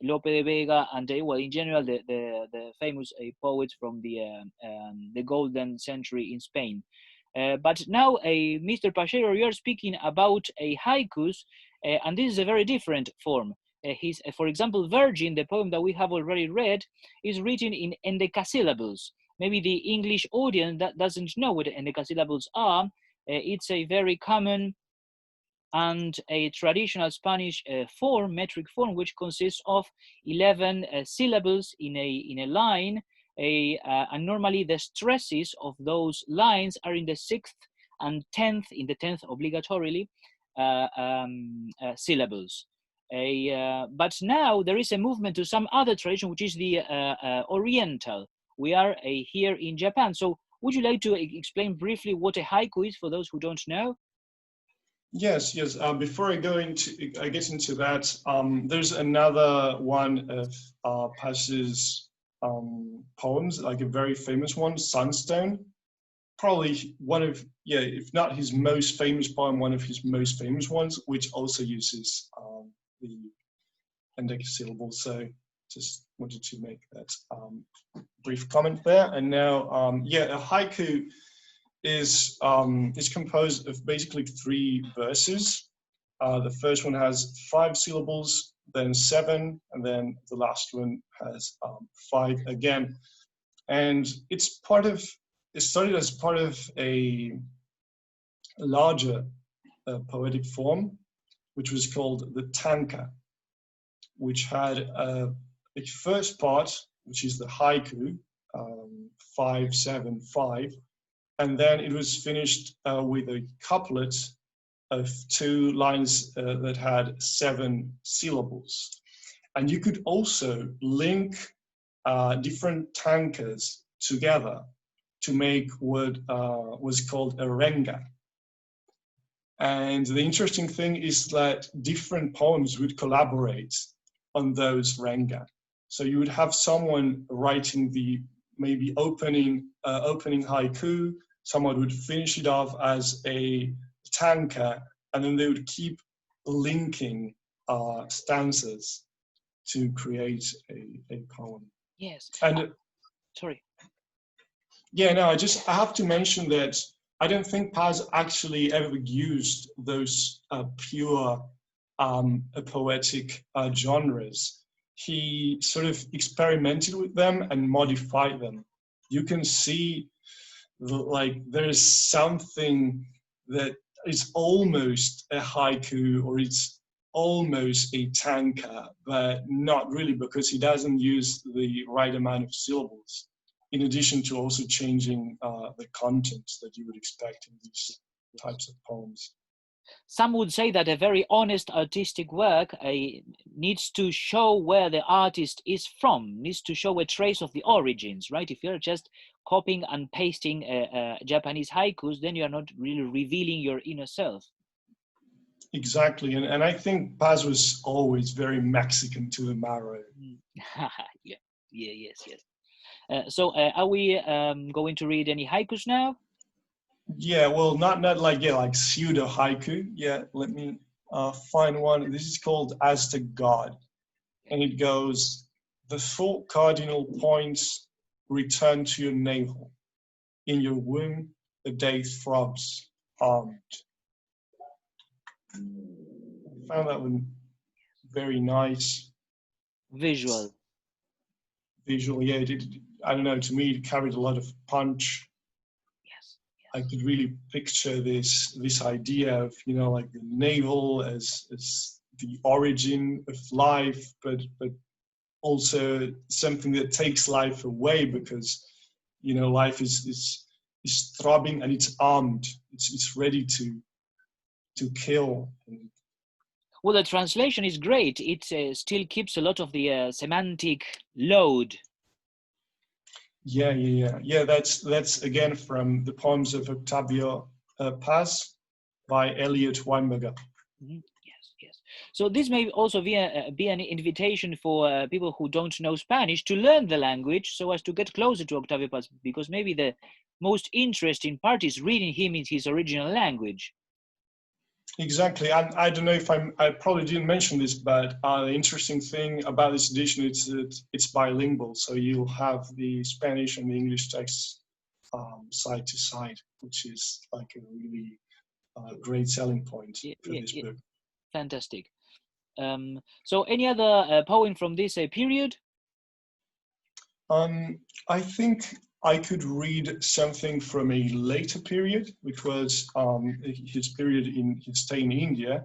Lope de Vega, and well, in general, the famous poets from the golden century in Spain. But now, Mr. Pachero, you are speaking about haikus, and this is a very different form. For example, Virgin, the poem that we have already read, is written in endecasyllables. Maybe the English audience that doesn't know what endecasyllables are. It's a very common and a traditional Spanish form, metric form, which consists of 11 syllables in a line, and normally the stresses of those lines are in the 6th and 10th, in the 10th obligatorily, syllables. But now there is a movement to some other tradition, which is the Oriental. We are here in Japan. So would you like to explain briefly what a haiku is for those who don't know?
Yes. Before I get into that, there's another one of Paz's poems, like a very famous one, Sunstone. Probably one of, if not his most famous poem, one of his most famous ones, which also uses the endecasyllable. So just wanted to make that brief comment there. And now, a haiku is composed of basically 3 verses. The first one has 5 syllables, then 7, and then the last one has 5 again. And it started as part of a larger poetic form, which was called the tanka, which had a first part, which is the haiku, 5, 7, 5. and then it was finished with a couplet of 2 lines that had 7 syllables. And you could also link different tankers together to make what was called a renga. And the interesting thing is that different poems would collaborate on those renga. So you would have someone writing the maybe opening haiku, someone would finish it off as a tanka, and then they would keep linking stanzas to create a poem.
Yes.
And
sorry.
Yeah, no, I have to mention that I don't think Paz actually ever used those pure poetic genres. He sort of experimented with them and modified them. You can see there's something that is almost a haiku, or it's almost a tanka, but not really, because he doesn't use the right amount of syllables, in addition to also changing the content that you would expect in these types of poems.
Some would say that a very honest artistic work needs to show where the artist is from, needs to show a trace of the origins, right? If you're just copying and pasting Japanese haikus, then you're not really revealing your inner self.
Exactly, and I think Paz was always very Mexican to the marrow.
Yes. So are we going to read any haikus now?
Yeah, well, not like pseudo haiku. Yeah, let me find one. This is called As the God, and it goes: the 4 cardinal points return to your navel. In your womb, the day throbs armed. I found that one very nice.
Visual.
Yeah. I don't know, to me it carried a lot of punch.
Yes.
I could really picture this idea of, like the navel as the origin of life, but also something that takes life away, because life is throbbing and it's armed. It's ready to kill.
Well, the translation is great. It still keeps a lot of the semantic load.
Yeah. That's again from the poems of Octavio Paz by Elliot Weinberger.
Mm-hmm. Yes. So this may also be an invitation for people who don't know Spanish to learn the language, so as to get closer to Octavio Paz, because maybe the most interesting part is reading him in his original language.
Exactly. I don't know if I probably didn't mention this, but the interesting thing about this edition is that it's bilingual. So you'll have the Spanish and the English texts side to side, which is like a really great selling point for this book.
Fantastic. So any other poem from this period?
I think I could read something from a later period, which was his period in his stay in India,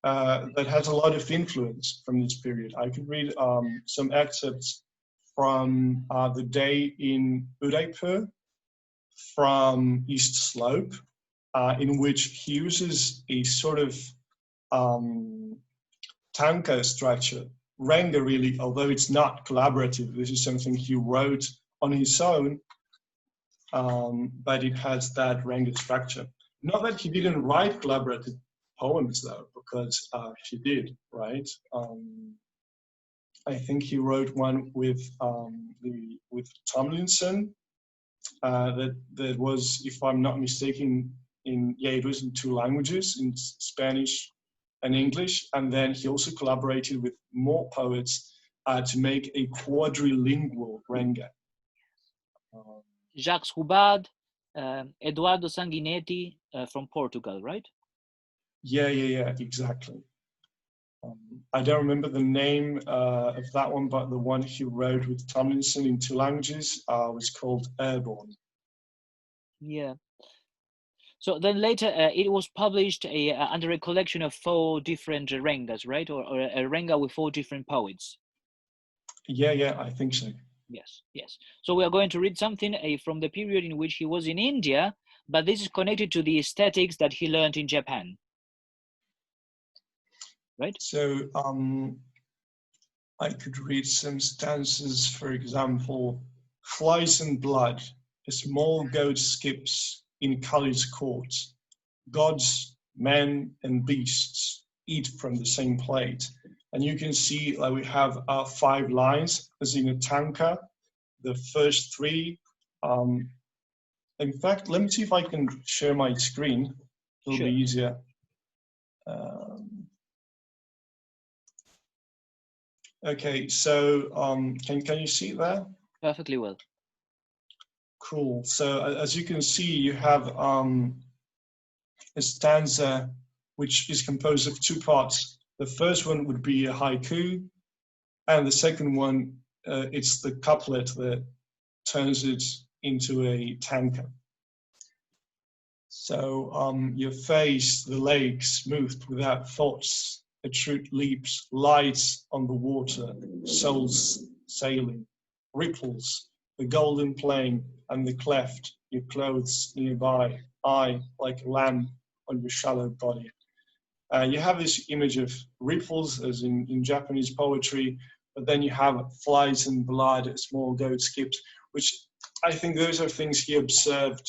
that has a lot of influence from this period. I could read some excerpts from the day in Udaipur, from East Slope, in which he uses a sort of tanka structure. Renga really, although it's not collaborative, this is something he wrote on his own, but it has that Renga structure. Not that he didn't write collaborative poems though, because he did, right? I think he wrote one with Tomlinson that was, if I'm not mistaken, it was in 2 languages, in Spanish and English, and then he also collaborated with more poets to make a quadrilingual Renga.
Jacques Roubaud, Eduardo Sanguinetti from Portugal, right?
Yeah, exactly. I don't remember the name of that one, but the one he wrote with Tomlinson in 2 languages was called Airborne. Yeah.
So then later it was published under a collection of 4 different rengas, right? Or a renga with 4 different poets.
Yeah, I think so.
Yes, yes. So we are going to read something from the period in which he was in India, but this is connected to the aesthetics that he learned in Japan, right?
So I could read some stanzas, for example, flies and blood, a small goat skips in Kali's court. Gods, men, and beasts eat from the same plate. And you can see like we have 5 lines as in a tanka. The first 3. In fact, let me see if I can share my screen. It'll
Sure.
be easier. Okay, so can you see there?
Perfectly well.
Cool. So as you can see, you have a stanza which is composed of 2 parts. The first one would be a haiku, and the second one, it's the couplet that turns it into a tanka. So your face, the lake, smoothed without thoughts, a truth leaps, lights on the water, souls sailing, ripples, the golden plain and the cleft, your clothes nearby, I like a lamp on your shallow body. You have this image of ripples as in Japanese poetry, but then you have flies and blood, small goat skips, which I think those are things he observed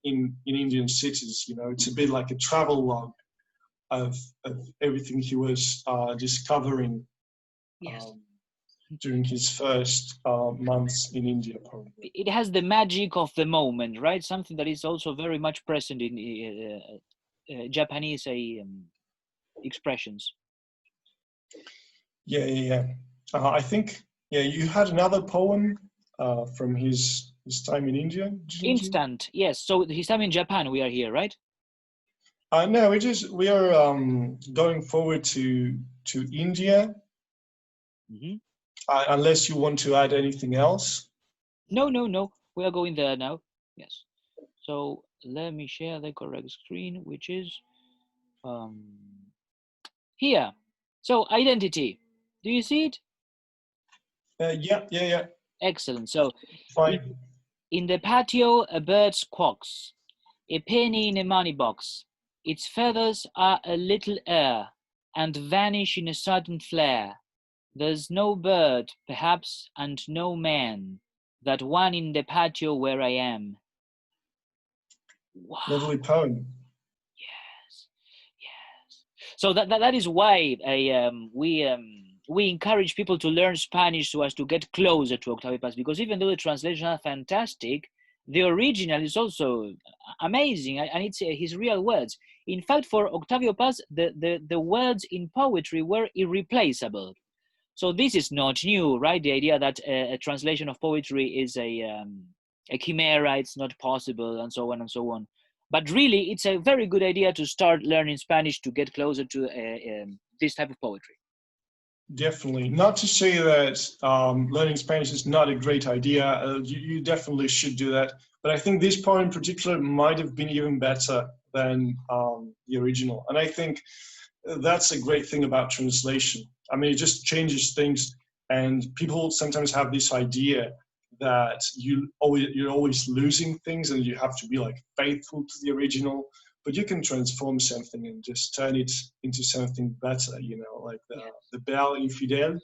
in Indian cities. You know, it's a bit like a travel log of everything he was discovering
Yes.
during his first months in India, probably.
It has the magic of the moment, right? Something that is also very much present in Japanese expressions.
Yeah. I think, yeah, you had another poem from his time in India, didn't you?
Instant, yes. So his time in Japan, we are here, right?
No, we are going forward to India.
Mm-hmm.
Unless you want to add anything else.
No. We are going there now. Yes. So let me share the correct screen, which is here. So identity. Do you see it?
Yeah.
Excellent. So
Fine.
in the patio, a bird squawks, a penny in a money box. Its feathers are a little air and vanish in a sudden flare. There's no bird, perhaps, and no man, that one in the patio where I am. Wow.
Lovely poem.
Yes. So that is why we encourage people to learn Spanish so as to get closer to Octavio Paz, because even though the translations are fantastic, the original is also amazing, and it's his real words. In fact, for Octavio Paz, the words in poetry were irreplaceable. So this is not new, right? The idea that a translation of poetry is a chimera, it's not possible, and so on and so on. But really, it's a very good idea to start learning Spanish to get closer to this type of poetry.
Definitely. Not to say that learning Spanish is not a great idea. You definitely should do that. But I think this poem in particular might have been even better than the original. And I think that's a great thing about translation. I mean, it just changes things. And people sometimes have this idea that you're always losing things and you have to be like faithful to the original. But you can transform something and just turn it into something better, you know, like the belle infidèle.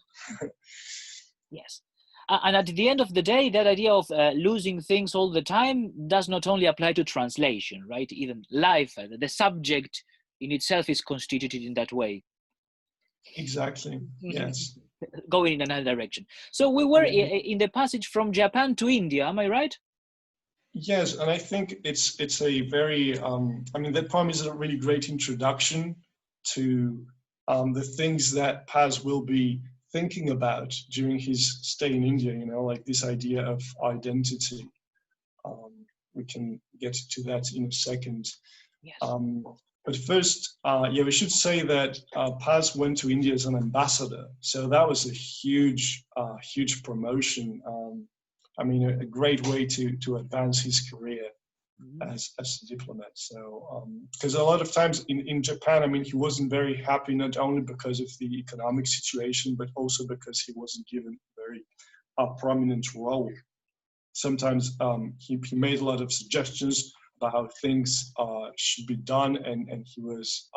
Yes. And at the end of the day, that idea of losing things all the time does not only apply to translation, right? Even life, the subject in itself is constituted in that way.
Exactly, yes.
Going in another direction. So we were in the passage from Japan to India, am I right?
Yes, and I think it's a very, I mean, that poem is a really great introduction to the things that Paz will be thinking about during his stay in India, you know, like this idea of identity. We can get to that in a second.
Yes.
But first, we should say that Paz went to India as an ambassador. So that was a huge promotion. I mean, a great way to advance his career as a diplomat. So, because a lot of times in Japan, I mean, he wasn't very happy, not only because of the economic situation, but also because he wasn't given very a prominent role. Sometimes he made a lot of suggestions about how things should be done, and he was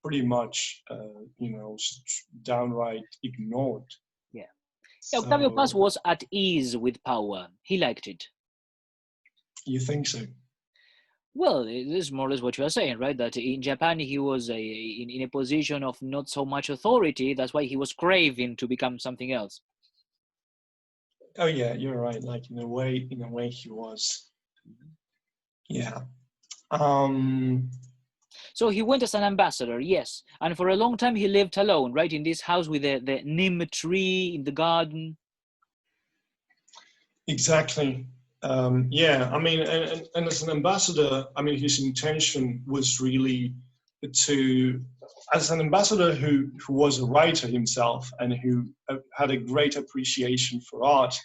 pretty much, downright ignored.
Yeah. Octavio Paz
So,
was at ease with power. He liked it.
you think so?
Well, it is more or less what you are saying, right? That in Japan he was in a position of not so much authority. That's why he was craving to become something else.
Oh yeah, you're right. Like in a way he was. Yeah.
So he went as an ambassador, yes. And for a long time he lived alone, right? In this house with the neem tree in the garden.
Exactly. Yeah, I mean, and as an ambassador, I mean, his intention was really to, as an ambassador who was a writer himself and who had a great appreciation for art,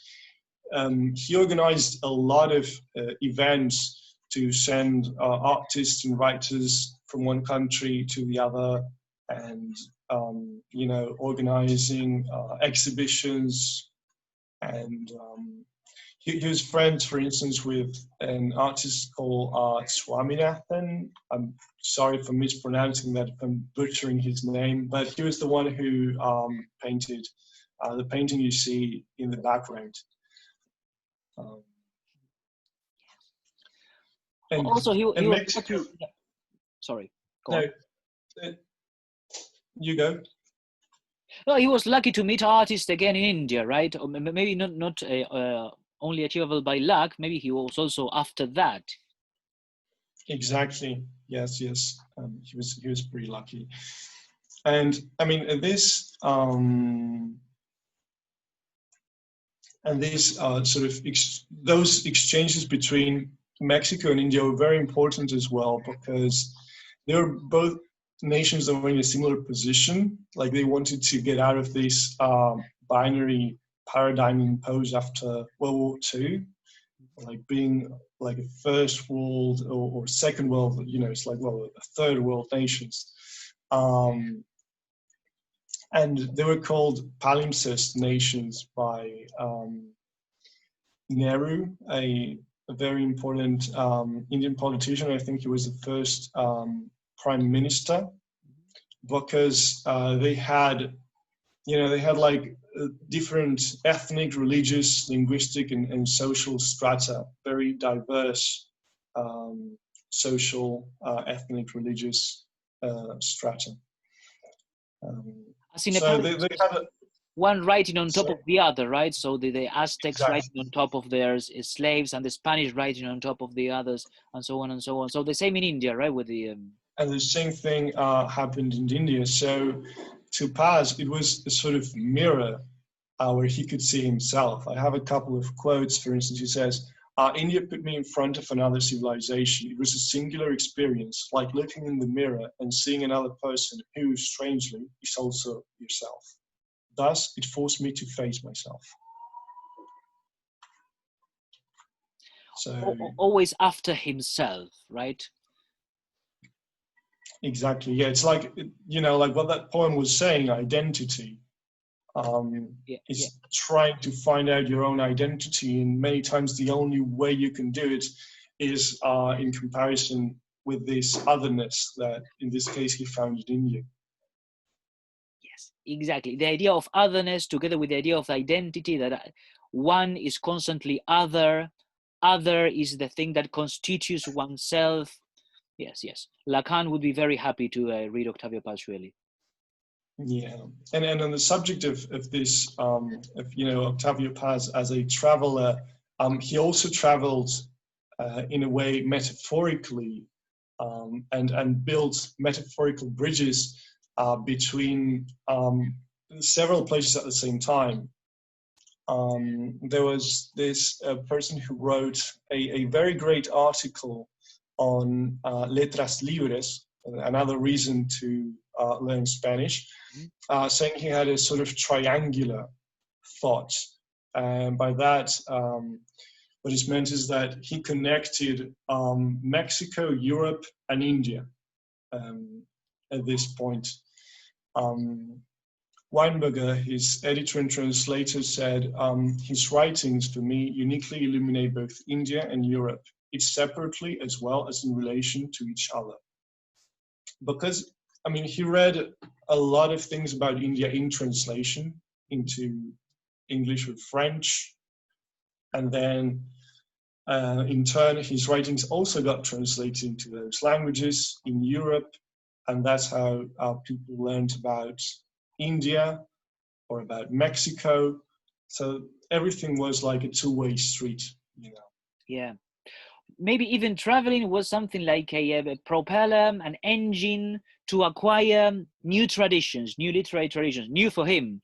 he organized a lot of events to send artists and writers from one country to the other, and organizing exhibitions, and he was friends, for instance, with an artist called Swaminathan. I'm sorry for mispronouncing that, if I'm butchering his name, but he was the one who painted the painting you see in the background. And
also, he was
Mexico.
Sorry, go
No,
on.
You go.
No, he was lucky to meet artists again in India, right? Or maybe not only achievable by luck. Maybe he was also after that.
Exactly. Yes. He was pretty lucky, and I mean this sort of those exchanges between Mexico and India were very important as well, because they were both nations that were in a similar position. Like they wanted to get out of this binary paradigm imposed after World War II, like being like a first world or second world, it's like, well, a third world nations. And they were called palimpsest nations by Nehru, a very important Indian politician. I think he was the first prime minister, because they had like different ethnic, religious, linguistic, and social strata, very diverse social, ethnic, religious strata.
As in
So they had
one writing on top of the other, right? So the Aztecs
exactly.
writing on top of their slaves, and the Spanish writing on top of the others, and so on and so on. So the same in India, right? With the
and the same thing happened in India. So to Paz, it was a sort of mirror where he could see himself. I have a couple of quotes. For instance, he says, India put me in front of another civilization. It was a singular experience, like looking in the mirror and seeing another person who, strangely, is also yourself. Thus, it forced me to face myself. So
always after himself, right?
Exactly. Yeah, it's like, like what that poem was saying, identity. Is trying to find out your own identity, and many times the only way you can do it is in comparison with this otherness that, in this case, he found in India.
Yes, exactly. The idea of otherness together with the idea of identity, that one is constantly other is the thing that constitutes oneself. Yes. Lacan would be very happy to read Octavio Paz, really.
Yeah, and on the subject of this, Octavio Paz as a traveler, he also traveled in a way metaphorically, and built metaphorical bridges between several places at the same time. There was this person who wrote a very great article on letras libres, another reason to learn Spanish, saying he had a sort of triangular thought. And by that, what is meant is that he connected Mexico, Europe, and India at this point. Weinberger, his editor and translator, said, his writings for me uniquely illuminate both India and Europe, each separately as well as in relation to each other. Because, I mean, he read a lot of things about India in translation into English or French, and then in turn, his writings also got translated into those languages in Europe, and that's how people learned about India or about Mexico. So everything was like a two-way street, you know.
Yeah. Maybe even traveling was something like a propeller, an engine to acquire new traditions, new literary traditions, new for him.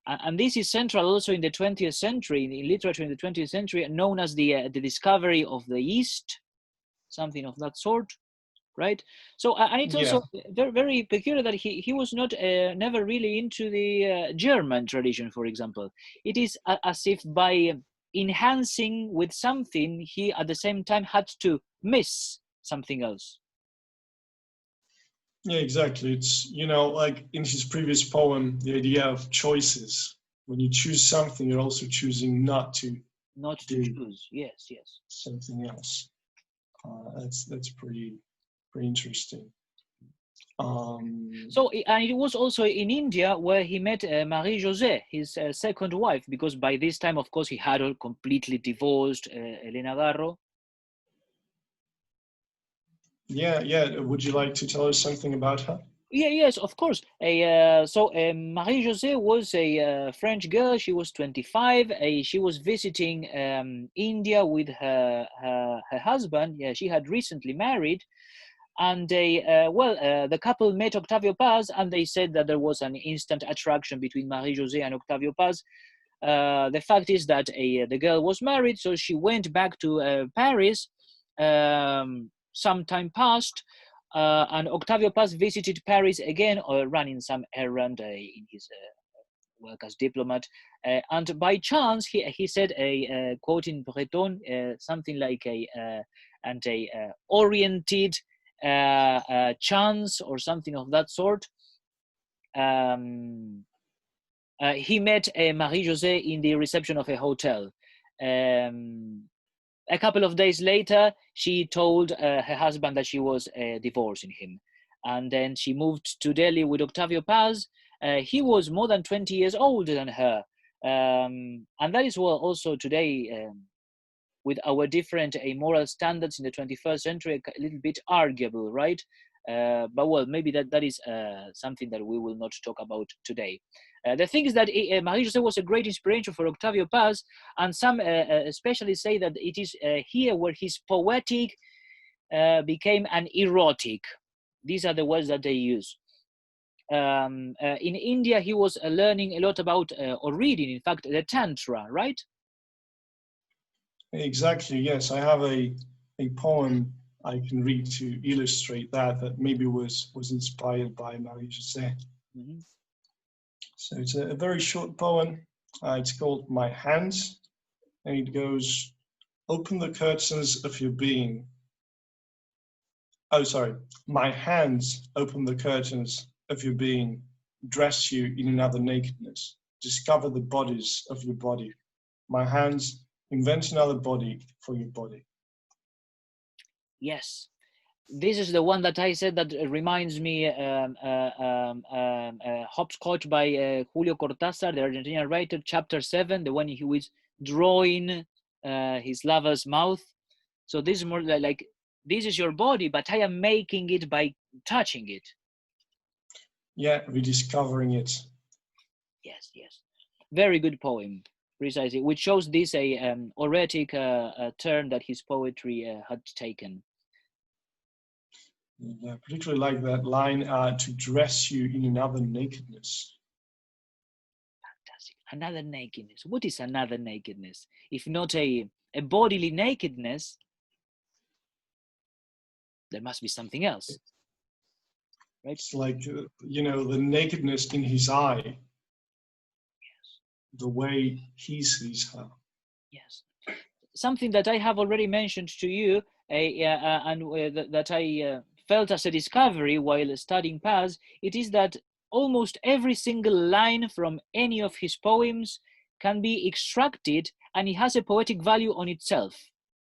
And this is central also in the 20th century, in literature in the 20th century, known as the discovery of the East, something of that sort, right? So, and it's also very, very peculiar that he was not never really into the German tradition, for example. It is as if by enhancing with something, he at the same time had to miss something else.
Yeah, exactly. It's, you know, like in his previous poem, the idea of choices. When you choose something, you're also choosing not to
choose. Yes, yes.
Something else. That's pretty interesting.
So, and it was also in India where he met Marie-José, his second wife, because by this time, of course, he had completely divorced Elena Garro.
Yeah, yeah. Would you like to tell us something about her?
Yeah, yes, of course. Marie-José was a French girl. She was 25. She was visiting India with her husband. Yeah, she had recently married. And the couple met Octavio Paz, and they said that there was an instant attraction between Marie-José and Octavio Paz. The fact is that the girl was married, so she went back to Paris. Some time passed, and Octavio Paz visited Paris again, running some errand in his work as diplomat. And by chance, he said a quote in Breton, something like a oriented chance or something of that sort. He met Marie-José in the reception of a hotel. A couple of days later, she told her husband that she was divorcing him. And then she moved to Delhi with Octavio Paz. He was more than 20 years older than her. And that is what also today, with our different moral standards in the 21st century, a little bit arguable, right? But well, maybe that is something that we will not talk about today. The thing is that Marie-José was a great inspiration for Octavio Paz, and some especially say that it is here where his poetic became an erotic. These are the words that they use. In India, he was learning a lot about, or reading, in fact, the Tantra, right?
Exactly, yes. I have a poem I can read to illustrate that maybe was inspired by Marie-José. Mm-hmm. So it's a very short poem. It's called My Hands, and it goes, open the curtains of your being. Oh, sorry. My hands open the curtains of your being, dress you in another nakedness, discover the bodies of your body. My hands invent another body for your body.
Yes. This is the one that I said that reminds me Hopscotch by Julio Cortázar, the Argentinian writer, chapter 7, the one he was drawing his lover's mouth. So this is more like, this is your body, but I am making it by touching it.
Yeah, rediscovering it.
Yes, yes. Very good poem, precisely, which shows this oretic turn that his poetry had taken.
Yeah, particularly like that line, to dress you in another nakedness.
Fantastic. Another nakedness. What is another nakedness? If not a bodily nakedness, there must be something else. Right?
It's like, you know, the nakedness in his eye. Yes. The way he sees her.
Yes. Something that I have already mentioned to you, and that I felt as a discovery while studying Paz, it is that almost every single line from any of his poems can be extracted, and it has a poetic value on itself.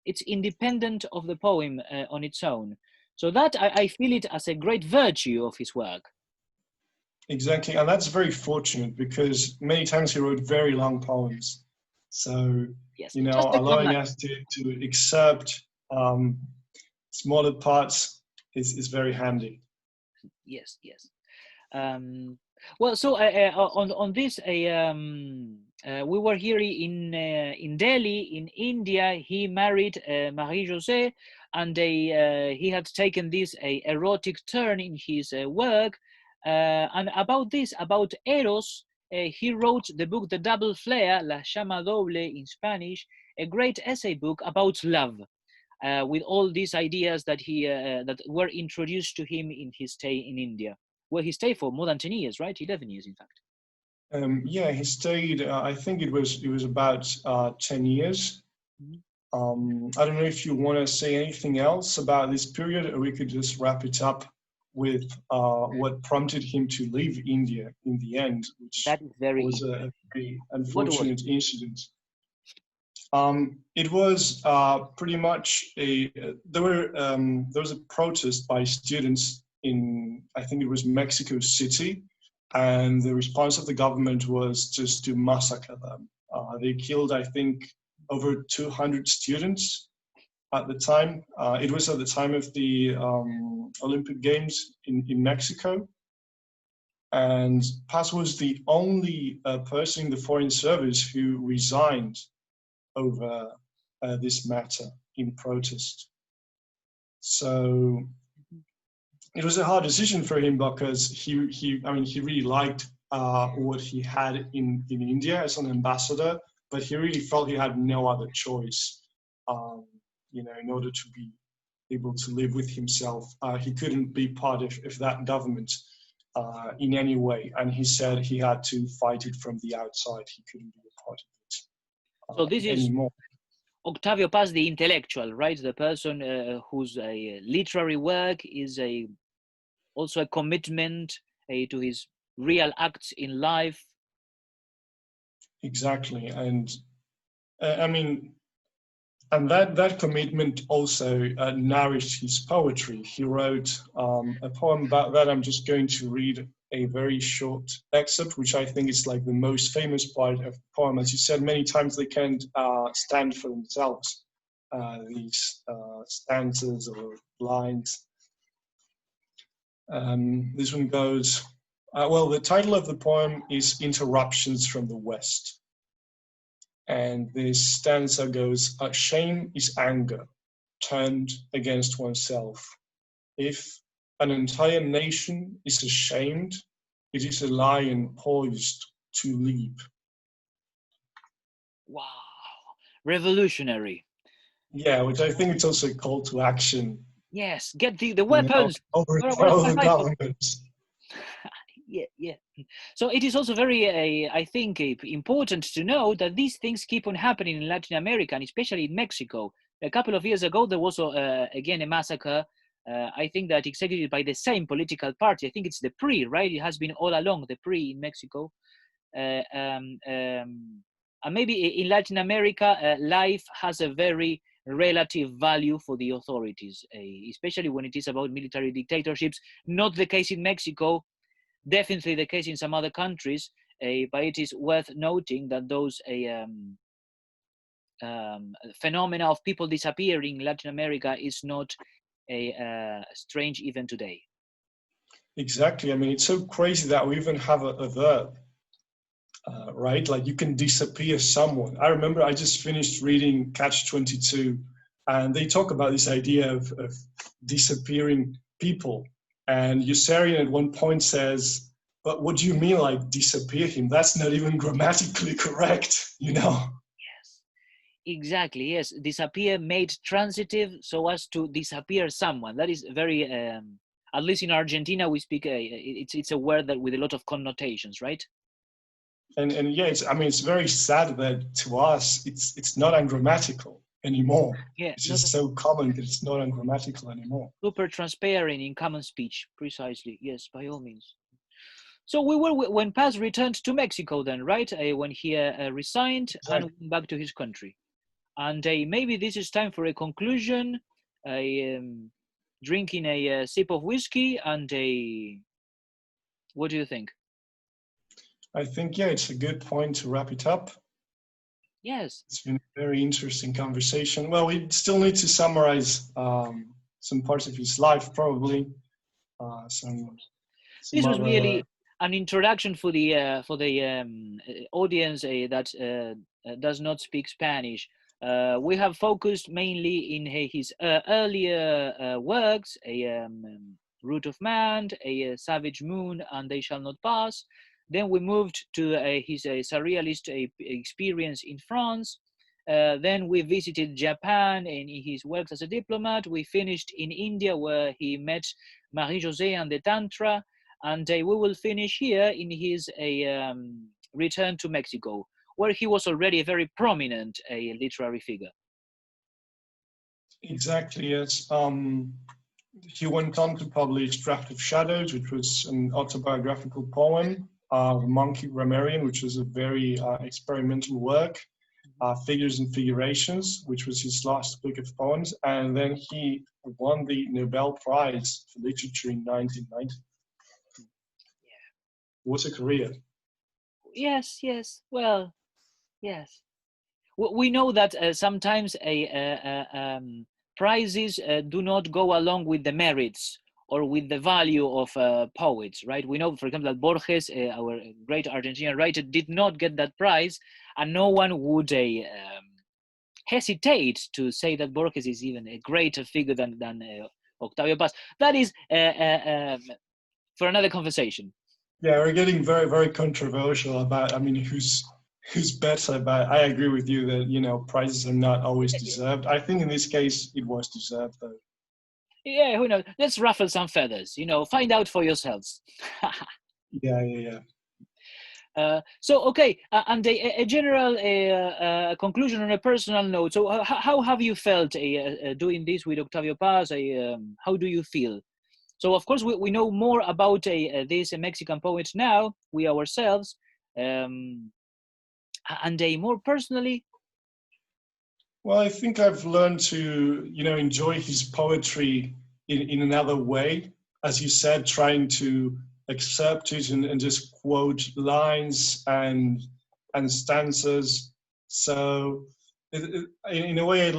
It's independent of the poem on its own. So that I feel it as a great virtue of his work.
Exactly, and that's very fortunate because many times he wrote very long poems. So,
yes,
you know, allowing us to accept smaller parts is very handy.
Yes, yes. Well, so on this, we were here in Delhi, in India. He married Marie-José, and he had taken this erotic turn in his work. And about this, about Eros, he wrote the book The Double Flare, La Llama Doble in Spanish, a great essay book about love. With all these ideas that that were introduced to him in his stay in India, where he stayed for more than 10 years, right? 11 years, in fact.
Yeah, he stayed. I think it was about 10 years. Mm-hmm. I don't know if you want to say anything else about this period, or we could just wrap it up with what prompted him to leave India in the end, which
that is was
a very unfortunate incident. It was pretty much there was a protest by students in, I think it was Mexico City, and the response of the government was just to massacre them. They killed, I think, over 200 students at the time. It was at the time of the Olympic Games in Mexico. And Paz was the only person in the Foreign Service who resigned over this matter in protest. So it was a hard decision for him because he really liked what he had in India as an ambassador, but he really felt he had no other choice. You know, in order to be able to live with himself, he couldn't be part of that government in any way, and he said he had to fight it from the outside. He couldn't be a part of it.
So this is
anymore.
Octavio Paz, the intellectual, right? The person whose literary work is also a commitment to his real acts in life.
Exactly, and I mean, and that commitment also nourished his poetry. He wrote a poem about that. I'm just going to read a very short excerpt, which I think is like the most famous part of the poem. As you said, many times they can't stand for themselves, these stanzas or lines. This one goes, well, the title of the poem is Interruptions from the West. And this stanza goes, shame is anger turned against oneself. If an entire nation is ashamed, it is a lion poised to leap.
Wow, revolutionary.
Yeah, which I think it's also a call to action.
Yes, get the weapons.
Overthrow the government.
Yeah. So it is also very, I think, important to know that these things keep on happening in Latin America, and especially in Mexico. A couple of years ago, there was again a massacre. I think that executed by the same political party. I think it's the PRI, right? It has been all along the PRI in Mexico. And maybe in Latin America, life has a very relative value for the authorities, especially when it is about military dictatorships. Not the case in Mexico. Definitely the case in some other countries, but it is worth noting that those phenomena of people disappearing in Latin America is not a strange even today.
Exactly. I mean, it's so crazy that we even have a verb, right? Like you can disappear someone. I remember I just finished reading Catch-22, and they talk about this idea of disappearing people. And Yossarian at one point says, but what do you mean like disappear him? That's not even grammatically correct, you know?
Yes, exactly, yes. Disappear made transitive so as to disappear someone. That is very, at least in Argentina, we speak, it's a word that with a lot of connotations, right?
And yeah, it's very sad that to us, it's not ungrammatical anymore. Yeah, it's just so common that it's not ungrammatical anymore.
Super transparent in common speech, precisely. Yes, by all means. So we were when Paz returned to Mexico then, right? When he resigned and
Exactly.
went back to his country. And maybe this is time for a conclusion, drinking a sip of whiskey and what do you think?
I think, yeah, it's a good point to wrap it up.
Yes.
It's been a very interesting conversation. Well, we still need to summarize some parts of his life, probably. Some
This was
other.
really an introduction for the audience that does not speak Spanish. We have focused mainly in his earlier works, Root of Man, a Savage Moon, and They Shall Not Pass. Then we moved to his surrealist experience in France. Then we visited Japan and in his works as a diplomat. We finished in India where he met Marie-José and the Tantra. And we will finish here in his return to Mexico, where he was already a very prominent literary figure.
Exactly, yes. He went on to publish Draft of Shadows, which was an autobiographical poem, Monkey Grammarian, which was a very experimental work, Figures and Figurations, which was his last book of poems, and then he won the Nobel Prize for Literature in 1990.
Yeah.
What a career.
Yes, yes, well, yes. We know that sometimes prizes do not go along with the merits or with the value of poets, right? We know, for example, that Borges, our great Argentinian writer, did not get that prize, and no one would hesitate to say that Borges is even a greater figure than Octavio Paz. That is for another conversation.
Yeah, we're getting very, very controversial about, I mean, who's better, but I agree with you that, you know, prizes are not always deserved. I think in this case, it was deserved, though.
Yeah, who knows? Let's ruffle some feathers, you know, find out for yourselves.
Yeah.
So, okay, and a general conclusion on a personal note. So how have you felt doing this with Octavio Paz? How do you feel? So, of course, we know more about this Mexican poet now, we ourselves, and more personally.
Well, I think I've learned to, you know, enjoy his poetry in another way. As you said, trying to accept it and just quote lines and stanzas. So in a way, I've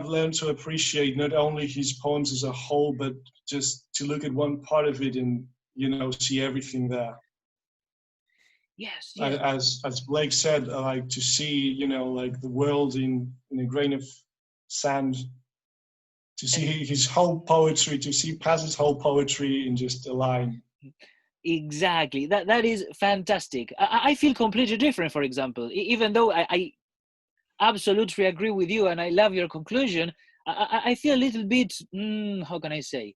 learned to appreciate not only his poems as a whole, but just to look at one part of it and, you know, see everything there.
Yes, yes.
As Blake said, I like to see, you know, like the world in a grain of sand, to see his whole poetry, to see Paz's whole poetry in just a line.
Exactly. That is fantastic. I feel completely different, for example, even though I absolutely agree with you and I love your conclusion. I feel a little bit, how can I say,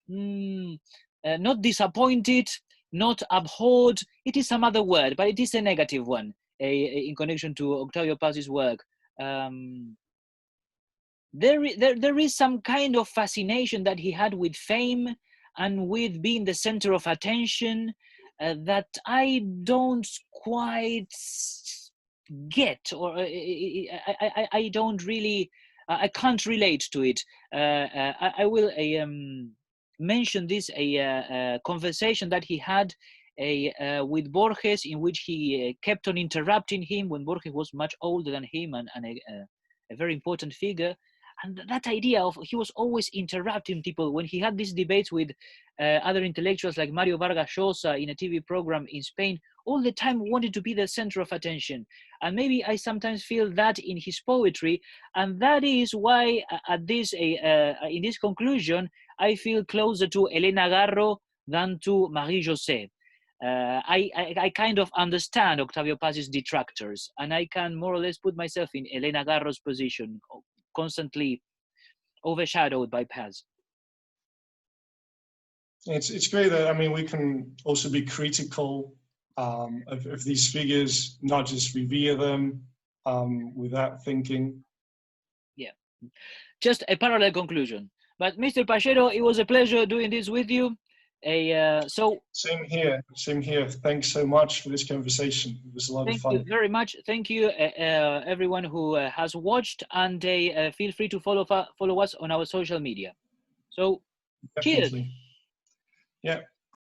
not disappointed, not abhorred. It is some other word, but it is a negative one in connection to Octavio Paz's work. There is some kind of fascination that he had with fame and with being the center of attention that I don't quite get, or I don't really, I can't relate to it. I will mention this a conversation that he had with Borges, in which he kept on interrupting him when Borges was much older than him and a very important figure. And that idea of he was always interrupting people when he had these debates with other intellectuals like Mario Vargas Llosa in a TV program in Spain, all the time wanted to be the center of attention. And maybe I sometimes feel that in his poetry, and that is why at this in this conclusion I feel closer to Elena Garro than to Marie-José. I kind of understand Octavio Paz's detractors, and I can more or less put myself in Elena Garro's position, constantly overshadowed by Paz.
It's great that, I mean, we can also be critical of these figures, not just revere them without thinking.
Yeah, just a parallel conclusion. But Mr. Pachero, it was a pleasure doing this with you. So
same here. Same here. Thanks so much for this conversation. It was a lot of
thank
fun.
you very much. Thank you, everyone who has watched, and feel free to follow us on our social media. So, cheers.
Definitely. Yeah.